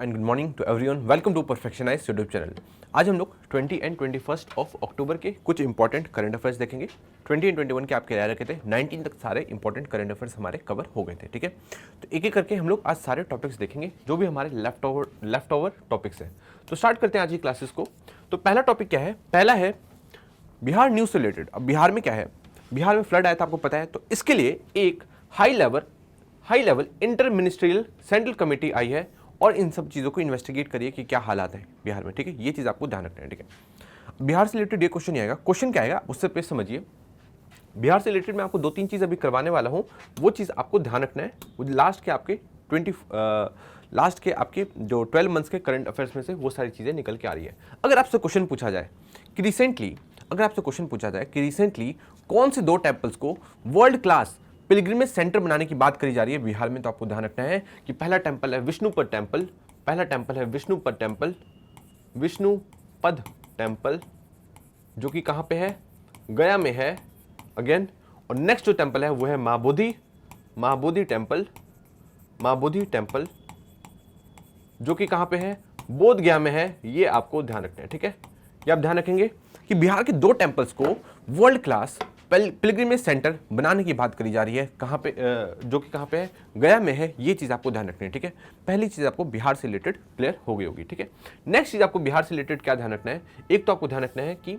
And good morning to everyone. Welcome to Perfectionize YouTube channel. आज हम लोग 20 and 21 of October के कुछ इंपॉर्टेंट करंट अफेयर्स देखेंगे। 20 एंड 21 के आपके रह रखे थे, 19 तक सारे इंपॉर्टेंट करंट अफेयर्स हमारे कवर हो गए थे। ठीक है, तो एक एक करके हम लोग आज सारे टॉपिक्स देखेंगे जो भी हमारे लेफ्ट ओवर टॉपिक्स हैं। तो स्टार्ट करते हैं आज की क्लासेस को। तो पहला टॉपिक क्या है? पहला है बिहार न्यूज से रिलेटेड। अब बिहार में क्या है, बिहार में फ्लड आया था, आपको पता है। तो इसके लिए एक high level inter ministerial central committee आई है और इन सब चीज़ों को इन्वेस्टिगेट करिए कि क्या हालात हैं बिहार में। ठीक है, ये चीज़ आपको ध्यान रखना है। ठीक है, बिहार से रिलेटेड ये क्वेश्चन आएगा। क्वेश्चन क्या आएगा उससे पहले समझिए, बिहार से रिलेटेड मैं आपको 2-3 चीज़ अभी करवाने वाला हूँ, वो चीज़ आपको ध्यान रखना है। लास्ट के आपके जो 12 मंथ्स के करंट अफेयर्स में से वो सारी चीज़ें निकल के आ रही है। अगर आपसे क्वेश्चन पूछा जाए कि रिसेंटली कौन से 2 टेम्पल्स को वर्ल्ड क्लास पिलग्रिमेज सेंटर बनाने की बात करी जा रही है बिहार में, तो आपको ध्यान रखना है कि पहला टेम्पल है विष्णुपद टेम्पल, जो कि कहाँ पे है? गया में है अगेन। और नेक्स्ट जो टेम्पल है वो है महाबोधि टेम्पल, जो कि कहाँ पे है? बोध गया में है। ये आपको ध्यान रखना है। ठीक है, ये आप ध्यान रखेंगे कि बिहार के 2 टेम्पल्स को वर्ल्ड क्लास पिलग्रिमेज सेंटर बनाने की बात करी जा रही है। कहाँ पे? जो कि कहाँ पे है? गया में है। ये चीज़ आपको ध्यान रखनी है। ठीक है, पहली चीज़ आपको बिहार से रिलेटेड क्लियर हो गई होगी। ठीक है, नेक्स्ट चीज़ आपको बिहार से रिलेटेड क्या ध्यान रखना है? एक तो आपको ध्यान रखना है कि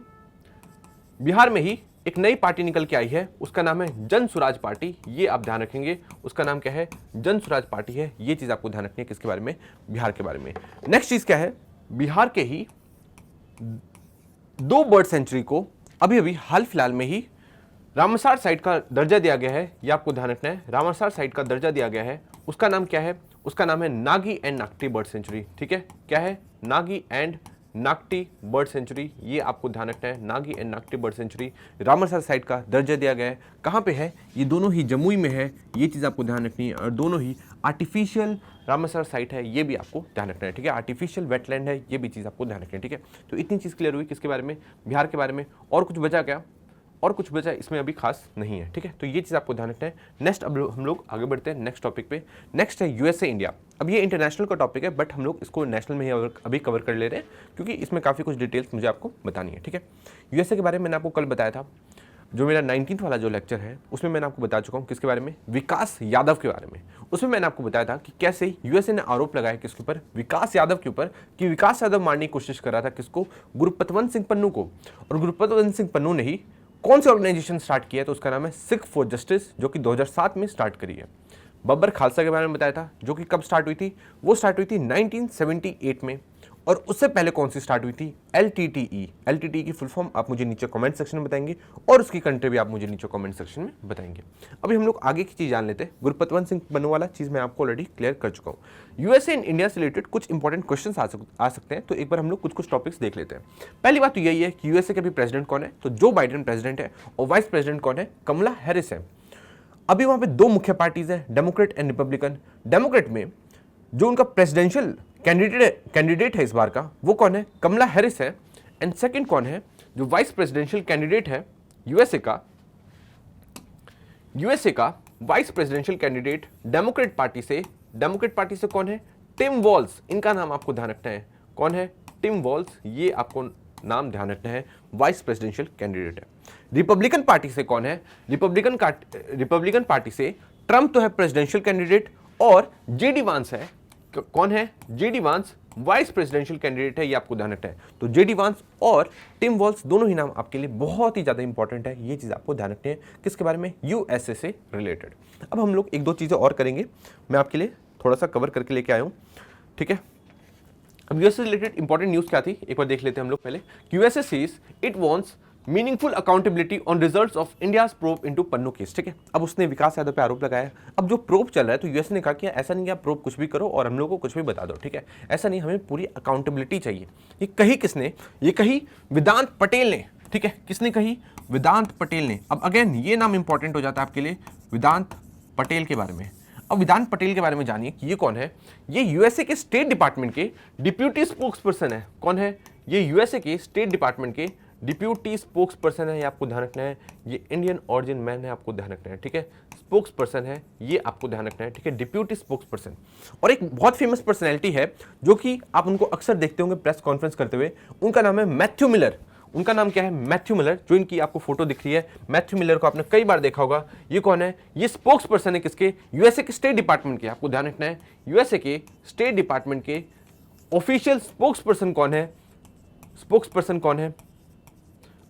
बिहार में ही एक नई पार्टी निकल के आई है, उसका नाम है जन स्वराज पार्टी। ये आप ध्यान रखेंगे, उसका नाम क्या है? जन स्वराज पार्टी है। ये चीज़ आपको ध्यान रखनी है। किसके बारे में? बिहार के बारे में। नेक्स्ट चीज़ क्या है? बिहार के ही 2 बर्ड सेंचुरी को अभी हाल फिलहाल में ही रामसर साइट का दर्जा दिया गया है। ये आपको ध्यान रखना है, रामसर साइट का दर्जा दिया गया है। उसका नाम क्या है? उसका नाम है Nagi and Nagti bird sanctuary. ठीक है, क्या है? Nagi and Nagti bird sanctuary. ये आपको ध्यान रखना है, Nagi and Nagti bird sanctuary, Ramsar site का दर्जा दिया गया है। कहाँ पे है? ये दोनों ही जमुई में है। ये चीज़ आपको ध्यान रखनी है। और दोनों ही आर्टिफिशियल रामसर साइट है, ये भी आपको ध्यान रखना है। ठीक है, आर्टिफिशियल वेटलैंड है, ये भी चीज़ आपको ध्यान रखनी है। ठीक है, तो इतनी चीज़ क्लियर हुई किसके बारे में? बिहार के बारे में। और कुछ बचा क्या? और कुछ बचा इसमें अभी खास नहीं है। ठीक है, तो ये चीज़ आपको ध्यान रखना है। नेक्स्ट अब हम लोग आगे बढ़ते हैं नेक्स्ट टॉपिक पे। नेक्स्ट है यूएसए इंडिया। अब ये इंटरनेशनल का टॉपिक है, बट हम लोग इसको नेशनल में ही अभी कवर कर ले रहे हैं, क्योंकि इसमें काफ़ी कुछ डिटेल्स मुझे आपको बतानी है। ठीक है, यूएसए के बारे में मैंने आपको कल बताया था, जो मेरा 19th वाला जो लेक्चर है उसमें मैंने आपको बता चुका हूँ। किसके बारे में? विकास यादव के बारे में। उसमें मैंने आपको बताया था कि कैसे यूएसए ने आरोप लगाया किसके ऊपर? विकास यादव के ऊपर, कि विकास यादव मारने की कोशिश कर रहा था किसको? गुरपतवंत सिंह पन्नू को। और गुरपतवंत सिंह पन्नू ने ही कौन सी ऑर्गेनाइजेशन स्टार्ट किया है? तो उसका नाम है सिख फॉर जस्टिस, जो कि 2007 में स्टार्ट करी है। बब्बर खालसा के बारे में बताया था, जो कि कब स्टार्ट हुई थी? वो स्टार्ट हुई थी 1978 में। और उससे पहले कौन सी स्टार्ट हुई थी? एलटीटीई की फुल फॉर्म आप मुझे नीचे कमेंट सेक्शन में बताएंगे, और उसकी कंट्री भी आप मुझे नीचे कमेंट सेक्शन में बताएंगे। अभी हम लोग आगे की चीज़ जान लेते हैं। गुरपतवंत सिंह पन्नू वाला चीज़ मैं आपको ऑलरेडी क्लियर कर चुका हूँ। यूएसए एंड इंडिया से रिलेटेड कुछ इंपॉर्टेंट क्वेश्चन आ सकते हैं, तो एक बार हम लोग कुछ टॉपिक्स देख लेते हैं। पहली बात तो यही है कि यूएसए के अभी प्रेसिडेंट कौन है? तो जो बाइडेन प्रेसिडेंट है, और वाइस प्रेसिडेंट कौन है? कमला हैरिस है। अभी वहाँ पे 2 मुख्य पार्टीज हैं, डेमोक्रेट एंड रिपब्लिकन। डेमोक्रेट में जो उनका प्रेसिडेंशियल कैंडिडेट है इस बार का, वो कौन है? कमला हैरिस है। एंड सेकंड कौन है? जो वाइस प्रेसिडेंशियल कैंडिडेट है यूएसए का vice presidential candidate Democrat party से कौन है? Tim Walz. इनका नाम आपको ध्यान रखना है। कौन है? Tim Walz. ये आपको नाम ध्यान रखना है, वाइस प्रेसिडेंशियल कैंडिडेट है। रिपब्लिकन पार्टी से कौन है? रिपब्लिकन पार्टी से ट्रंप तो है प्रेसिडेंशियल कैंडिडेट, और जेडी वांस है। कौन है? जेडी वांस वाइस प्रेसिडेंशियल कैंडिडेट है। ये आपको ध्यान रखना है। तो जेडी वांस और टिम वॉल्स दोनों ही नाम आपके लिए बहुत ही ज़्यादा इंपॉर्टेंट है। ये चीज़ आपको ध्यान रखनी है। किसके बारे में? यूएसए से रिलेटेड। अब हम लोग 1-2 चीज़ें और करेंगे, मैं आपके लिए थोड़ा सा कवर करके लेके आया हूँ। ठीक है, अब यूएसए से रिलेटेड इंपॉर्टेंट न्यूज़ क्या थी एक बार देख लेते हैं हम लोग पहले। USA says it wants meaningful accountability on results of India's probe into Pannu case. ठीक है, अब उसने विकास यादव पे आरोप लगाया। अब जो प्रोब चल रहा है, तो यूएसए ने कहा कि ऐसा नहीं कि आप प्रोब कुछ भी करो और हम लोग को कुछ भी बता दो। ठीक है, ऐसा नहीं, हमें पूरी अकाउंटेबिलिटी चाहिए। ये कही किसने? ये कही वेदांत पटेल ने। ठीक है, किसने कही? वेदांत पटेल ने। अब अगेन ये नाम इंपॉर्टेंट हो जाता है आपके लिए, वेदांत पटेल के बारे में। अब वेदांत पटेल के बारे में जानिए कि ये कौन है। ये यूएसए के स्टेट डिपार्टमेंट के डिप्यूटी स्पोक्स पर्सन है। कौन है? ये यूएसए के स्टेट डिपार्टमेंट के डिप्यूटी स्पोक्स पर्सन है, ये आपको ध्यान रखना है। ये इंडियन ऑरिजिन मैन है, आपको ध्यान रखना है, ठीक है। स्पोक्स पर्सन है, ये आपको ध्यान रखना है, ठीक है, डिप्यूटी स्पोक्स पर्सन। और एक बहुत फेमस पर्सनैलिटी है जो कि आप उनको अक्सर देखते होंगे प्रेस कॉन्फ्रेंस करते हुए, उनका नाम है मैथ्यू मिलर। उनका नाम क्या है? Matthew Miller. जो इनकी आपको फोटो दिख रही है, मैथ्यू मिलर को आपने कई बार देखा होगा। ये कौन है? ये स्पोक्स पर्सन है किसके? यूएसए के स्टेट डिपार्टमेंट के, आपको ध्यान रखना है। यूएसए के स्टेट डिपार्टमेंट के ऑफिशियल स्पोक्स पर्सन कौन है? स्पोक्स पर्सन कौन है?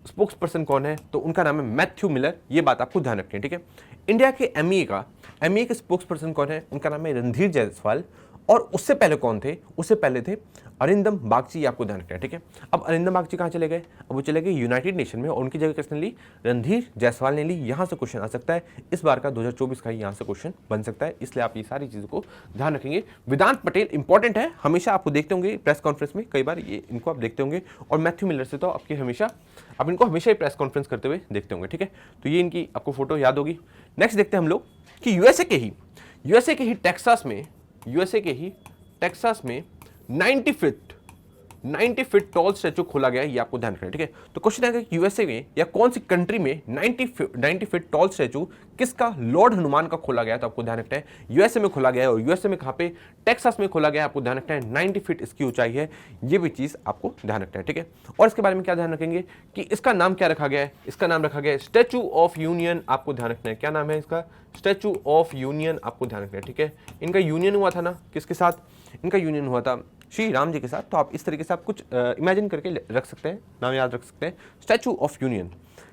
स्पोक्स पर्सन कौन है? तो उनका नाम है मैथ्यू मिलर। ये बात आपको ध्यान रखनी है, ठीक है। इंडिया के एमईए के स्पोक्स पर्सन कौन है? उनका नाम है रणधीर जायसवाल। और उससे पहले कौन थे? उससे पहले थे अरिंदम बागची, आपको ध्यान रखना है, ठीक है। अब अरिंदम बागची कहाँ चले गए? अब वो चले गए यूनाइटेड नेशन में, और उनकी जगह किसने ली? रणधीर जायसवाल ने ली। यहाँ से क्वेश्चन आ सकता है, इस बार का 2024 का यहाँ से क्वेश्चन बन सकता है, इसलिए आप ये सारी चीज़ों को ध्यान रखेंगे। वेदांत पटेल इंपॉर्टेंट है, हमेशा आपको देखते होंगे प्रेस कॉन्फ्रेंस में, कई बार ये इनको आप देखते होंगे। और मैथ्यू मिलर से तो आपके हमेशा, आप इनको हमेशा ही प्रेस कॉन्फ्रेंस करते हुए देखते होंगे, ठीक है। तो ये इनकी आपको फोटो याद होगी। नेक्स्ट देखते हैं हम लोग कि यूएसए के ही टेक्सास में 90 फीट टॉल स्टैचू खोला गया है, ये आपको ध्यान रखना है, ठीक है। तो क्वेश्चन आएगा कि यूएसए में या कौन सी कंट्री में 90 फीट टॉल स्टैचू किसका? लॉर्ड हनुमान का खोला गया है, तो आपको ध्यान रखना है यूएसए में खोला गया है। और यूएसए में कहाँ पे? टेक्सास में खोला गया है, आपको ध्यान रखना है। 90 फीट इसकी ऊंचाई है, ये भी चीज आपको ध्यान रखना है, ठीक है। और इसके बारे में क्या ध्यान रखेंगे कि इसका नाम क्या रखा गया है? इसका नाम रखा गया है स्टैचू ऑफ यूनियन, आपको ध्यान रखना है। क्या नाम है इसका? स्टैचू ऑफ यूनियन, आपको ध्यान रखना है, ठीक है। इनका यूनियन हुआ था ना, किसके साथ? इनका यूनियन हुआ था श्री राम जी के साथ। तो आप इस तरीके से आप कुछ इमेजिन करके रख सकते हैं, नाम याद रख सकते हैं। Statue of union.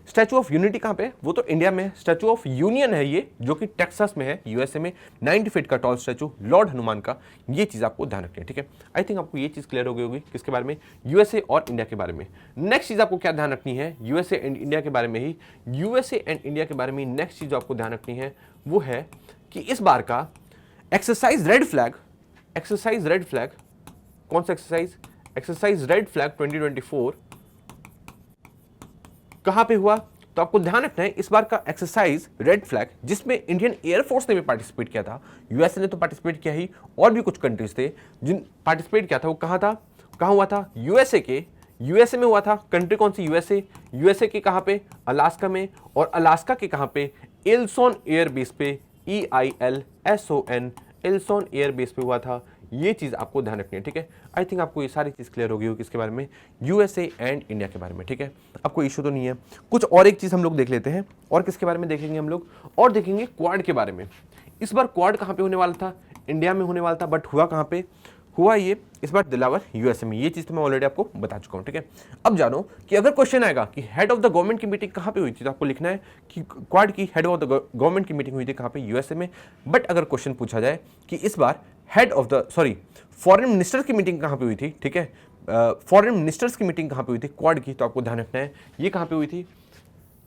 Statue of unity कहाँ पे? वो तो इंडिया में है। स्टैचू ऑफ यूनियन है ये, जो कि टेक्सास में है, यूएसए में। 90 फीट का टॉल स्टैचू लॉर्ड हनुमान का, ये चीज आपको ध्यान रखनी है, ठीक है। आई थिंक आपको ये चीज क्लियर हो गई होगी किसके बारे में? यूएसए और इंडिया के बारे में। नेक्स्ट चीज आपको क्या ध्यान रखनी है? यूएसए एंड इंडिया के बारे में ही, यूएसए एंड इंडिया के बारे में नेक्स्ट चीज आपको ध्यान रखनी है वो है कि इस बार का एक्सरसाइज रेड फ्लैग, कौन सा एक्सरसाइज? एक्सरसाइज रेड फ्लैग 2024 कहां पे हुआ? तो आपको ध्यान रखना है इस बार का एक्सरसाइज रेड फ्लैग, जिसमें इंडियन एयरफोर्स ने भी पार्टिसिपेट किया था, यूएसए ने तो पार्टिसिपेट किया ही, और भी कुछ कंट्रीज थे जिन पार्टिसिपेट किया था। वो कहां था? कहां हुआ था? यूएसए में हुआ था। कंट्री कौन सी? यूएसए के कहां पे? अलास्का में। और अलास्का के कहां पे? एल्सोन एयरबेस पे, EILSON, एल्सोन एयरबेस पे हुआ था। ये चीज आपको ध्यान रखनी है, ठीक है। आई थिंक आपको ये सारी चीज क्लियर होगी किसके बारे में? यूएसए एंड इंडिया के बारे में, ठीक है। आपको इशू तो नहीं है। कुछ और एक चीज हम लोग देख लेते हैं, और किसके बारे में देखेंगे हम लोग? और देखेंगे क्वाड के बारे में। इस बार क्वाड कहाँ पे होने वाला था? इंडिया में होने वाला था, बट हुआ कहाँ पे? हुआ ये इस बार दिलावर यूएसए में। ये चीज तो मैं ऑलरेडी आपको बता चुका हूं, ठीक है। अब जानो कि अगर क्वेश्चन आएगा कि हेड ऑफ द गवर्नमेंट की मीटिंग कहां पे हुई थी, तो आपको लिखना है कि क्वाड की हेड ऑफ द गवर्नमेंट की मीटिंग हुई थी कहां पे? यूएसए में। बट अगर क्वेश्चन पूछा जाए कि इस बार फॉरेन मिनिस्टर्स की मीटिंग कहां पे हुई थी, ठीक है, फॉरेन मिनिस्टर्स की मीटिंग कहां पे हुई थी क्वाड की, तो आपको ध्यान रखना है ये कहां पे हुई थी?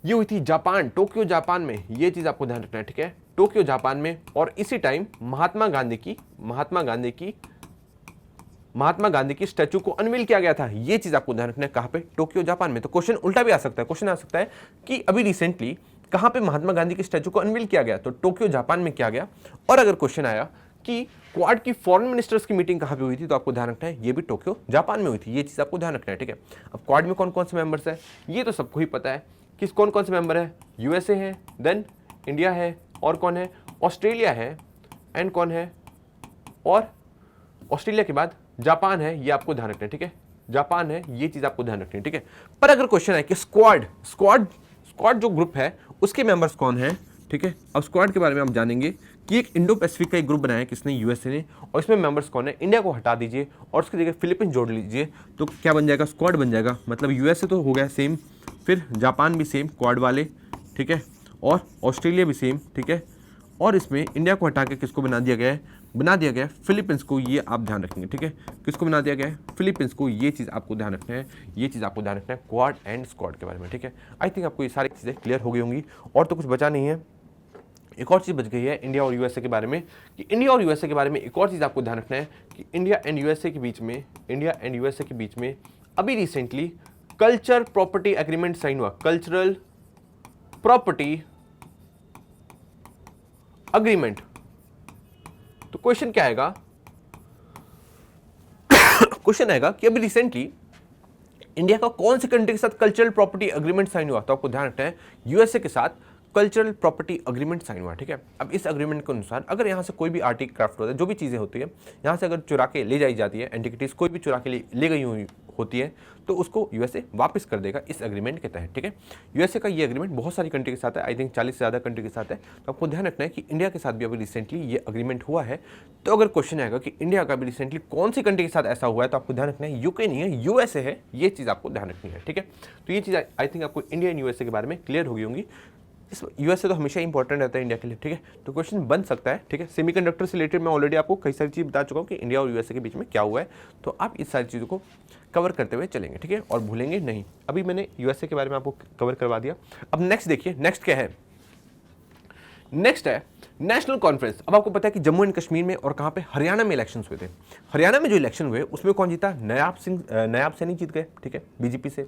ये हुई थी जापान, टोक्यो जापान में। ये चीज आपको ध्यान रखना है, ठीक है, टोक्यो जापान में। और इसी टाइम महात्मा गांधी की स्टैचू को अनवील किया गया था। ये चीज आपको ध्यान रखना है, कहां पे? टोक्यो जापान में। तो क्वेश्चन उल्टा भी आ सकता है, क्वेश्चन आ सकता है कि अभी रिसेंटली कहां पे महात्मा गांधी की स्टैचू को अनवील किया गया, तो टोक्यो जापान में किया गया। और अगर क्वेश्चन आया कि क्वाड की फॉरेन मिनिस्टर्स की मीटिंग कहां पे हुई थी, तो आपको ध्यान रखना है ये भी टोक्यो जापान में हुई थी। ये चीज आपको ध्यान रखना है, ठीक है। अब क्वाड में कौन कौन से मेंबर्स है, ये तो सबको ही पता है कि कौन कौन से मेंबर है। यूएसए है, देन इंडिया है, और कौन है? ऑस्ट्रेलिया है, एंड कौन है? और ऑस्ट्रेलिया के बाद जापान है। ये आपको ध्यान रखना है, ठीक है, जापान है। ये चीज आपको ध्यान रखनी है, ठीक है। पर अगर क्वेश्चन है कि स्क्वाड जो ग्रुप है उसके मेंबर्स कौन है, ठीक है। अब स्क्वाड के बारे में आप जानेंगे कि एक इंडो पैसिफिक का एक ग्रुप बनाया है किसने? यूएसए ने। और इसमें मेंबर्स कौन है? इंडिया को हटा दीजिए और उसकी जगह फिलीपींस जोड़ लीजिए, तो क्या बन जाएगा? स्क्वाड बन जाएगा। मतलब यूएसए तो हो गया सेम, फिर जापान भी सेम क्वाड वाले, ठीक है, और ऑस्ट्रेलिया भी सेम, ठीक है। और इसमें इंडिया को हटा के किसको बना दिया गया है? बना दिया गया है फिलीपींस को। ये आप ध्यान रखेंगे, ठीक है। किसको बना दिया गया है? फिलीपींस को। ये चीज़ आपको ध्यान रखना है, ये चीज़ आपको ध्यान रखना है क्वाड एंड स्क्वाड के बारे में, ठीक है। आई थिंक आपको ये सारी चीज़ें क्लियर हो गई होंगी, और तो कुछ बचा नहीं है। एक और चीज़ बच गई है इंडिया और यूएसए के बारे में, कि इंडिया और यूएसए के बारे में एक और चीज़ आपको ध्यान रखना है कि इंडिया एंड यूएसए के बीच में अभी recently culture property agreement sign हुआ। Cultural property agreement. तो क्वेश्चन क्या आएगा? क्वेश्चन आएगा कि अभी रिसेंटली इंडिया का कौन सी कंट्री के साथ कल्चरल प्रॉपर्टी अग्रीमेंट साइन हुआ? तो आपको ध्यान रखना है यूएसए के साथ कल्चरल प्रॉपर्टी अग्रीमेंट साइन हुआ, ठीक है। अब इस अग्रीमेंट के अनुसार अगर यहाँ से कोई भी आर्टिक क्राफ्ट होता है, जो भी चीज़ें होती है यहाँ से अगर चुरा के ले जाई जाती है, एंटिकिटीज कोई भी चुरा के ले गई हुई होती है, तो उसको यूएसए वापस कर देगा इस एग्रीमेंट के तहत, ठीक है। यूएसए का ये एग्रीमेंट बहुत सारी कंट्री के साथ है, आई थिंक 40 से ज़्यादा कंट्री के साथ है। तो आपको ध्यान रखना है कि इंडिया के साथ भी अभी रिसेंटली ये अग्रीमेंट हुआ है। तो अगर क्वेश्चन आएगा कि इंडिया का भी रिसेंटली कौन सी कंट्री के साथ ऐसा हुआ है, तो आपको ध्यान रखना है यूके नहीं है, यूएसए है। ये चीज़ आपको ध्यान रखनी है, ठीक है। तो ये चीज़ आई थिंक आपको इंडिया एंड यूएसए के बारे में क्लियर होगी होंगी। इस यूएसए तो हमेशा इंपॉर्टेंट रहता है इंडिया के लिए, ठीक है। तो क्वेश्चन बन सकता है, ठीक है। सेमीकंडक्टर से रिलेटेड मैं ऑलरेडी आपको कई सारी चीज़ बता चुका हूँ कि इंडिया और यूएसए के बीच में क्या हुआ है। तो आप इस सारी चीज़ों को कवर करते हुए चलेंगे, ठीक है, और भूलेंगे नहीं। अभी मैंने यूएसए के बारे में आपको कवर करवा दिया। अब नेक्स्ट देखिए, नेक्स्ट क्या है? नेक्स्ट है नेशनल कॉन्फ्रेंस। अब आपको पता है कि जम्मू एंड कश्मीर में और कहाँ पे, हरियाणा में इलेक्शंस हुए थे। हरियाणा में जो इलेक्शन हुए उसमें कौन जीता? नायाब सैनी जीत गए, ठीक है, बीजेपी से।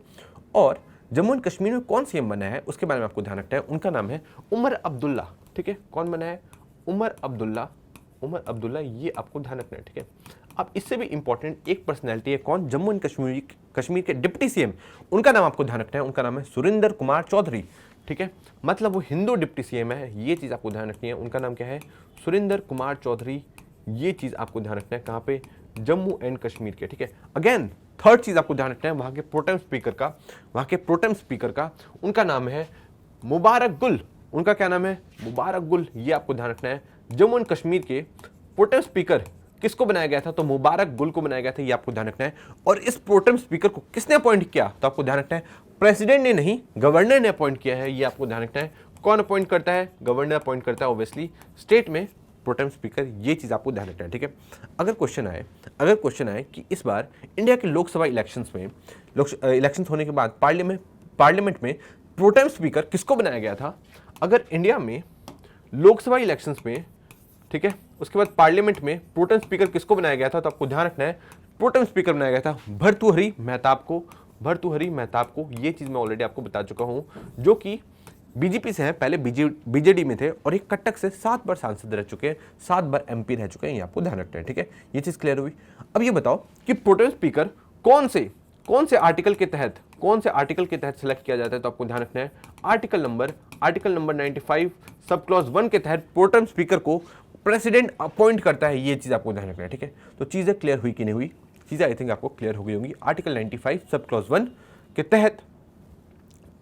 और जम्मू एंड कश्मीर में कौन सीएम बना है उसके बारे में आपको ध्यान रखना है। उनका नाम है उमर अब्दुल्ला, ठीक है। कौन बना है? उमर अब्दुल्ला। उमर अब्दुल्ला, ये आपको ध्यान रखना है, ठीक है। अब इससे भी इंपॉर्टेंट एक पर्सनैलिटी है, कौन? जम्मू एंड कश्मीर के डिप्टी सीएम। उनका नाम आपको ध्यान रखना है, उनका नाम है सुरेंद्र कुमार चौधरी, ठीक है। मतलब वो हिंदू डिप्टी सीएम है, ये चीज़ आपको ध्यान रखनी है। उनका नाम क्या है? सुरेंद्र कुमार चौधरी। ये चीज़ आपको ध्यान रखना है, कहाँ पे? जम्मू एंड कश्मीर के, ठीक है। अगेन थर्ड चीज़ आपको ध्यान रखना है वहाँ के प्रोटेम स्पीकर का, उनका नाम है मुबारक गुल। उनका क्या नाम है? मुबारक गुल। ये आपको ध्यान रखना है। जम्मू एंड कश्मीर के प्रोटेम स्पीकर किसको बनाया गया था? तो मुबारक गुल को बनाया गया था, ये आपको ध्यान रखना है। और इस प्रोटेम स्पीकर को किसने अपॉइंट किया? तो आपको ध्यान रखना है प्रेसिडेंट ने नहीं, गवर्नर ने अपॉइंट किया है, ये आपको ध्यान रखना है। कौन अपॉइंट करता है? गवर्नर अपॉइंट करता है, ऑब्वियसली स्टेट में प्रोटेम स्पीकर। ये चीज़ आपको ध्यान रखना है, ठीक है। अगर क्वेश्चन आए कि इस बार इंडिया के लोकसभा इलेक्शंस में इलेक्शंस होने के बाद पार्लियामेंट में प्रोटेम स्पीकर किसको बनाया गया था? अगर इंडिया में लोकसभा इलेक्शंस में, ठीक है, उसके बाद पार्लियामेंट में प्रोटेम स्पीकर किसको बनाया गया था, तो आपको ध्यान रखना है प्रोटेम स्पीकर बनाया गया था भर्तृहरि मेहताब को। ये चीज़ मैं ऑलरेडी आपको बता चुका हूँ, जो कि बीजेपी से हैं, पहले बीजेडी में थे और एक कटक से 7 बार सांसद रह चुके हैं, 7 बार एमपी रह चुके हैं, ये आपको ध्यान रखना है, ठीक है। ये चीज़ क्लियर हुई। अब ये बताओ कि प्रोटेम स्पीकर कौन से आर्टिकल के तहत सेलेक्ट किया जाता है, तो आपको ध्यान रखना है आर्टिकल नंबर 95 सब क्लॉज 1 के तहत प्रोटेम स्पीकर को प्रेसिडेंट अपॉइंट करता है। ये चीज़ आपको ध्यान रखना है, ठीक है। तो चीज़ें क्लियर हुई कि नहीं हुई? चीज़ें आई थिंक आपको क्लियर हो गई होंगी। आर्टिकल 95 सब क्लॉज 1 के तहत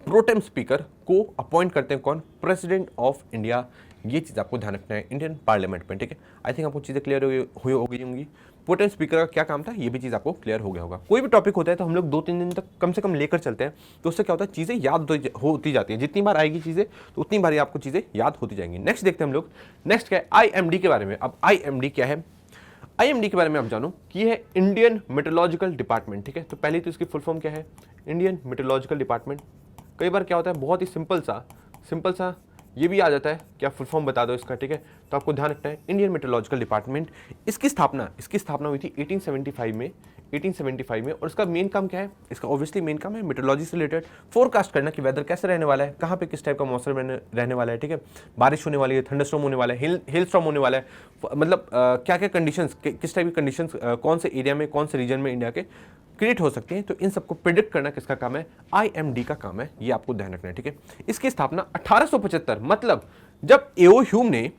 प्रोटेम स्पीकर को अपॉइंट करते हैं कौन? President of India. ये चीज़ आपको ध्यान रखना है इंडियन पार्लियामेंट में, ठीक है। आई थिंक आपको चीज़ें क्लियर हो गई होंगी। प्रोटेम स्पीकर का क्या काम था, ये भी चीज़ आपको क्लियर हो गया होगा। कोई भी टॉपिक होता है तो हम लोग 2-3 दिन तक कम से कम लेकर चलते हैं, तो उससे क्या होता है, चीज़ें याद होती जाती हैं। जितनी बार आएगी चीज़ें तो उतनी बार आपको चीज़ें याद होती जाएंगी। नेक्स्ट देखते हैं हम लोग, नेक्स्ट क्या है? IMD के बारे में। अब IMD क्या है? IMD के बारे में आप जानो कि ये है इंडियन मेट्रोलॉजिकल डिपार्टमेंट, ठीक है। तो पहले तो इसकी फुल फॉर्म क्या है? Indian metrological department. कई बार क्या होता है, बहुत ही सिंपल सा ये भी आ जाता है, क्या फुल फॉर्म बता दो इसका, ठीक है। तो आपको ध्यान रखना है इंडियन मेट्रोलॉजिकल डिपार्टमेंट। इसकी स्थापना हुई थी 1875 में। और इसका मेन काम क्या है? इसका ऑब्वियसली मेन काम है मेट्रोलॉजी से रिलेटेड फोरकास्ट करना कि वेदर कैसे रहने वाला है, कहाँ पे किस टाइप का मौसम रहने वाला है, ठीक है। बारिश होने वाली है, थंडरस्टॉर्म होने वाला है, हेल स्टॉर्म होने वाला है, मतलब क्या क्या कंडीशंस, किस टाइप की कंडीशंस कौन से एरिया में, कौन से रीजन में इंडिया के क्रिएट हो सकती हैं। तो इन सबको प्रिडिक्ट करना किसका काम है? IMD का काम है, ये आपको ध्यान रखना है, ठीक है। इसकी स्थापना 1875, मतलब जब एओ ह्यूम ने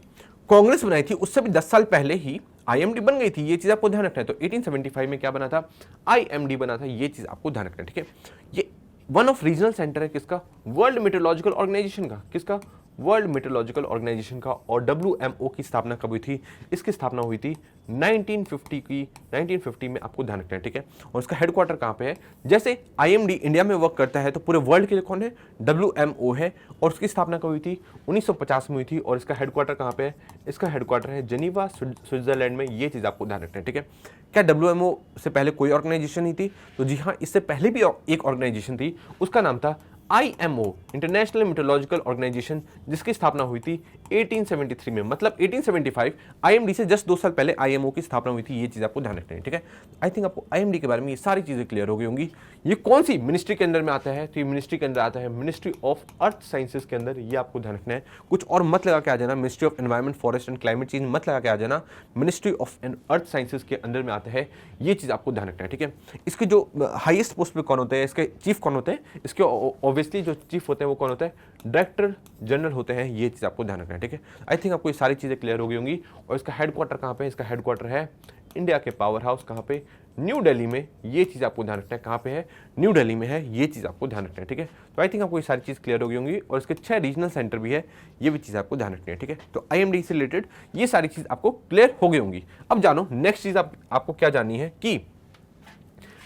कांग्रेस बनाई थी उससे भी 10 साल पहले ही IMD बन गई थी। ये चीज आपको ध्यान रखना है। तो 1875 में क्या बना था? IMD बना था। ये चीज आपको ध्यान रखना है, ठीक है। ये वन ऑफ रीजनल सेंटर है किसका? वर्ल्ड मेट्रोलॉजिकल ऑर्गेनाइजेशन का। किसका? वर्ल्ड मेट्रोलॉजिकल ऑर्गेनाइजेशन का। और WMO की स्थापना कब हुई थी? इसकी स्थापना हुई थी 1950 में, आपको ध्यान रखना है, ठीक है। और इसका हेडक्वार्टर कहाँ पे है? जैसे IMD इंडिया में वर्क करता है तो पूरे वर्ल्ड के लिए कौन है? WMO है। और उसकी स्थापना कब हुई थी? 1950 में हुई थी। और इसका हेडक्वार्टर कहाँ पे है? इसका हेडक्वार्टर है जेनीवा, स्विट्जरलैंड में। ये चीज़ आपको ध्यान रखना है, ठीक है। क्या WMO से पहले कोई ऑर्गेनाइजेशन नहीं थी? तो जी हाँ, इससे पहले भी एक ऑर्गेनाइजेशन थी, उसका नाम था IMO, इंटरनेशनल मेट्रोलॉजिकल ऑर्गेनाइजेशन, जिसकी स्थापना हुई थी 1873 में, मतलब 1875 आईएमडी से जस्ट 2 साल पहले आईएमओ की स्थापना हुई थी। ये चीज आपको ध्यान रखनी है, ठीक है। आई थिंक आपको आईएमडी के बारे में ये सारी चीजें क्लियर हो गई होंगी। ये कौन सी मिनिस्ट्री के अंदर में आता है, तो ये मिनिस्ट्री के अंदर आता है मिनिस्ट्री ऑफ अर्थ साइंसेज के अंदर। ये आपको ध्यान रखना है, कुछ और मत लगा के आ जाना। Ministry of environment, forest and climate change मत लगा के आ जाना, मिनिस्ट्री ऑफ अर्थ साइंसेज के अंदर में आता है। ये चीज आपको ध्यान रखना है, ठीक है। इसके जो हाईएस्ट पोस्ट पे कौन होते हैं, इसके चीफ कौन होते हैं, इसके ऑब्वियसली जो चीफ होते हैं वो कौन होता है, डायरेक्टर जनरल होते हैं। ये चीज आपको ध्यान रखना है, ठीक है। आई थिंक आपको ये सारी चीजें क्लियर हो गई होंगी। और इसका हेडक्वार्टर कहाँ पे है, इसका हेडक्वार्टर है इंडिया के पावर हाउस कहाँ पे, न्यू दिल्ली में। ये चीज आपको ध्यान रखना है, कहाँ पे है, न्यू दिल्ली में है। ये चीज आपको ध्यान रखना है, ठीक है। तो आई थिंक आपको ये सारी चीज क्लियर हो गई होंगी। और इसके 6 रीजनल सेंटर भी है, ये भी चीज आपको ध्यान रखनी है, ठीक है। तो आईएमडी से रिलेटेड ये सारी चीज आपको क्लियर हो गई होंगी। अब जानो नेक्स्ट चीज आपको क्या जाननी है कि